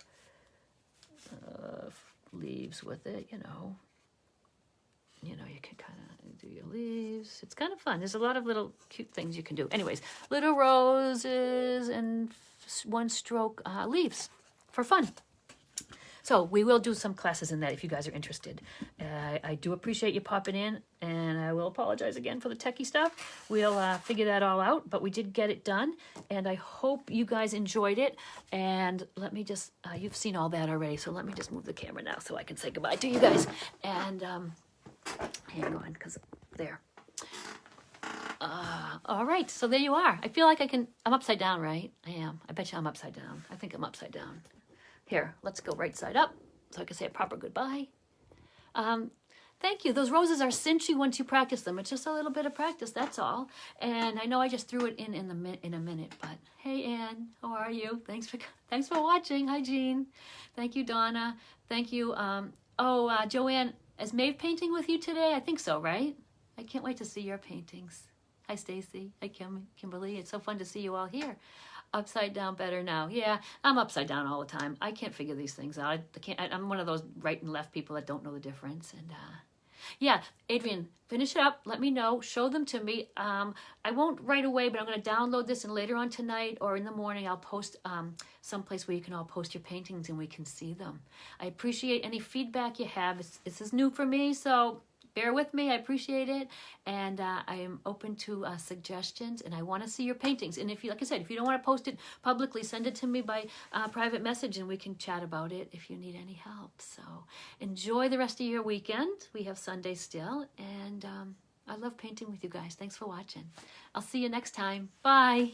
leaves with it, you know. You know, you can kind of do your leaves. It's kind of fun. There's a lot of little cute things you can do. Anyways, little roses and one stroke leaves for fun. So we will do some classes in that if you guys are interested. I do appreciate you popping in, and I will apologize again for the techie stuff. We'll figure that all out, but we did get it done, and I hope you guys enjoyed it. And let me just, you've seen all that already, so let me just move the camera now so I can say goodbye to you guys. And hang on, because there. All right, so there you are. I feel like I'm upside down, right? I am. I bet you I'm upside down. I think I'm upside down. Here, let's go right side up so I can say a proper goodbye. Thank you. Those roses are cinchy once you practice them. It's just a little bit of practice, that's all. And I know I just threw it in a minute, but hey, Ann, how are you? Thanks for watching. Hi, Jean. Thank you, Donna. Thank you. Joanne, is Maeve painting with you today? I think so, right? I can't wait to see your paintings. Hi, Stacy. Hi, Kimberly. It's so fun to see you all here. Upside down better now. Yeah, I'm upside down all the time. I can't figure these things out. I'm one of those right and left people that don't know the difference. And yeah, Adrian, finish it up. Let me know. Show them to me. I won't right away, but I'm going to download this, and later on tonight or in the morning, I'll post someplace where you can all post your paintings and we can see them. I appreciate any feedback you have. This is new for me, so bear with me. I appreciate it. And I am open to suggestions, and I want to see your paintings. And if you, like I said, if you don't want to post it publicly, send it to me by private message, and we can chat about it if you need any help. So enjoy the rest of your weekend. We have Sunday still, and I love painting with you guys. Thanks for watching. I'll see you next time. Bye.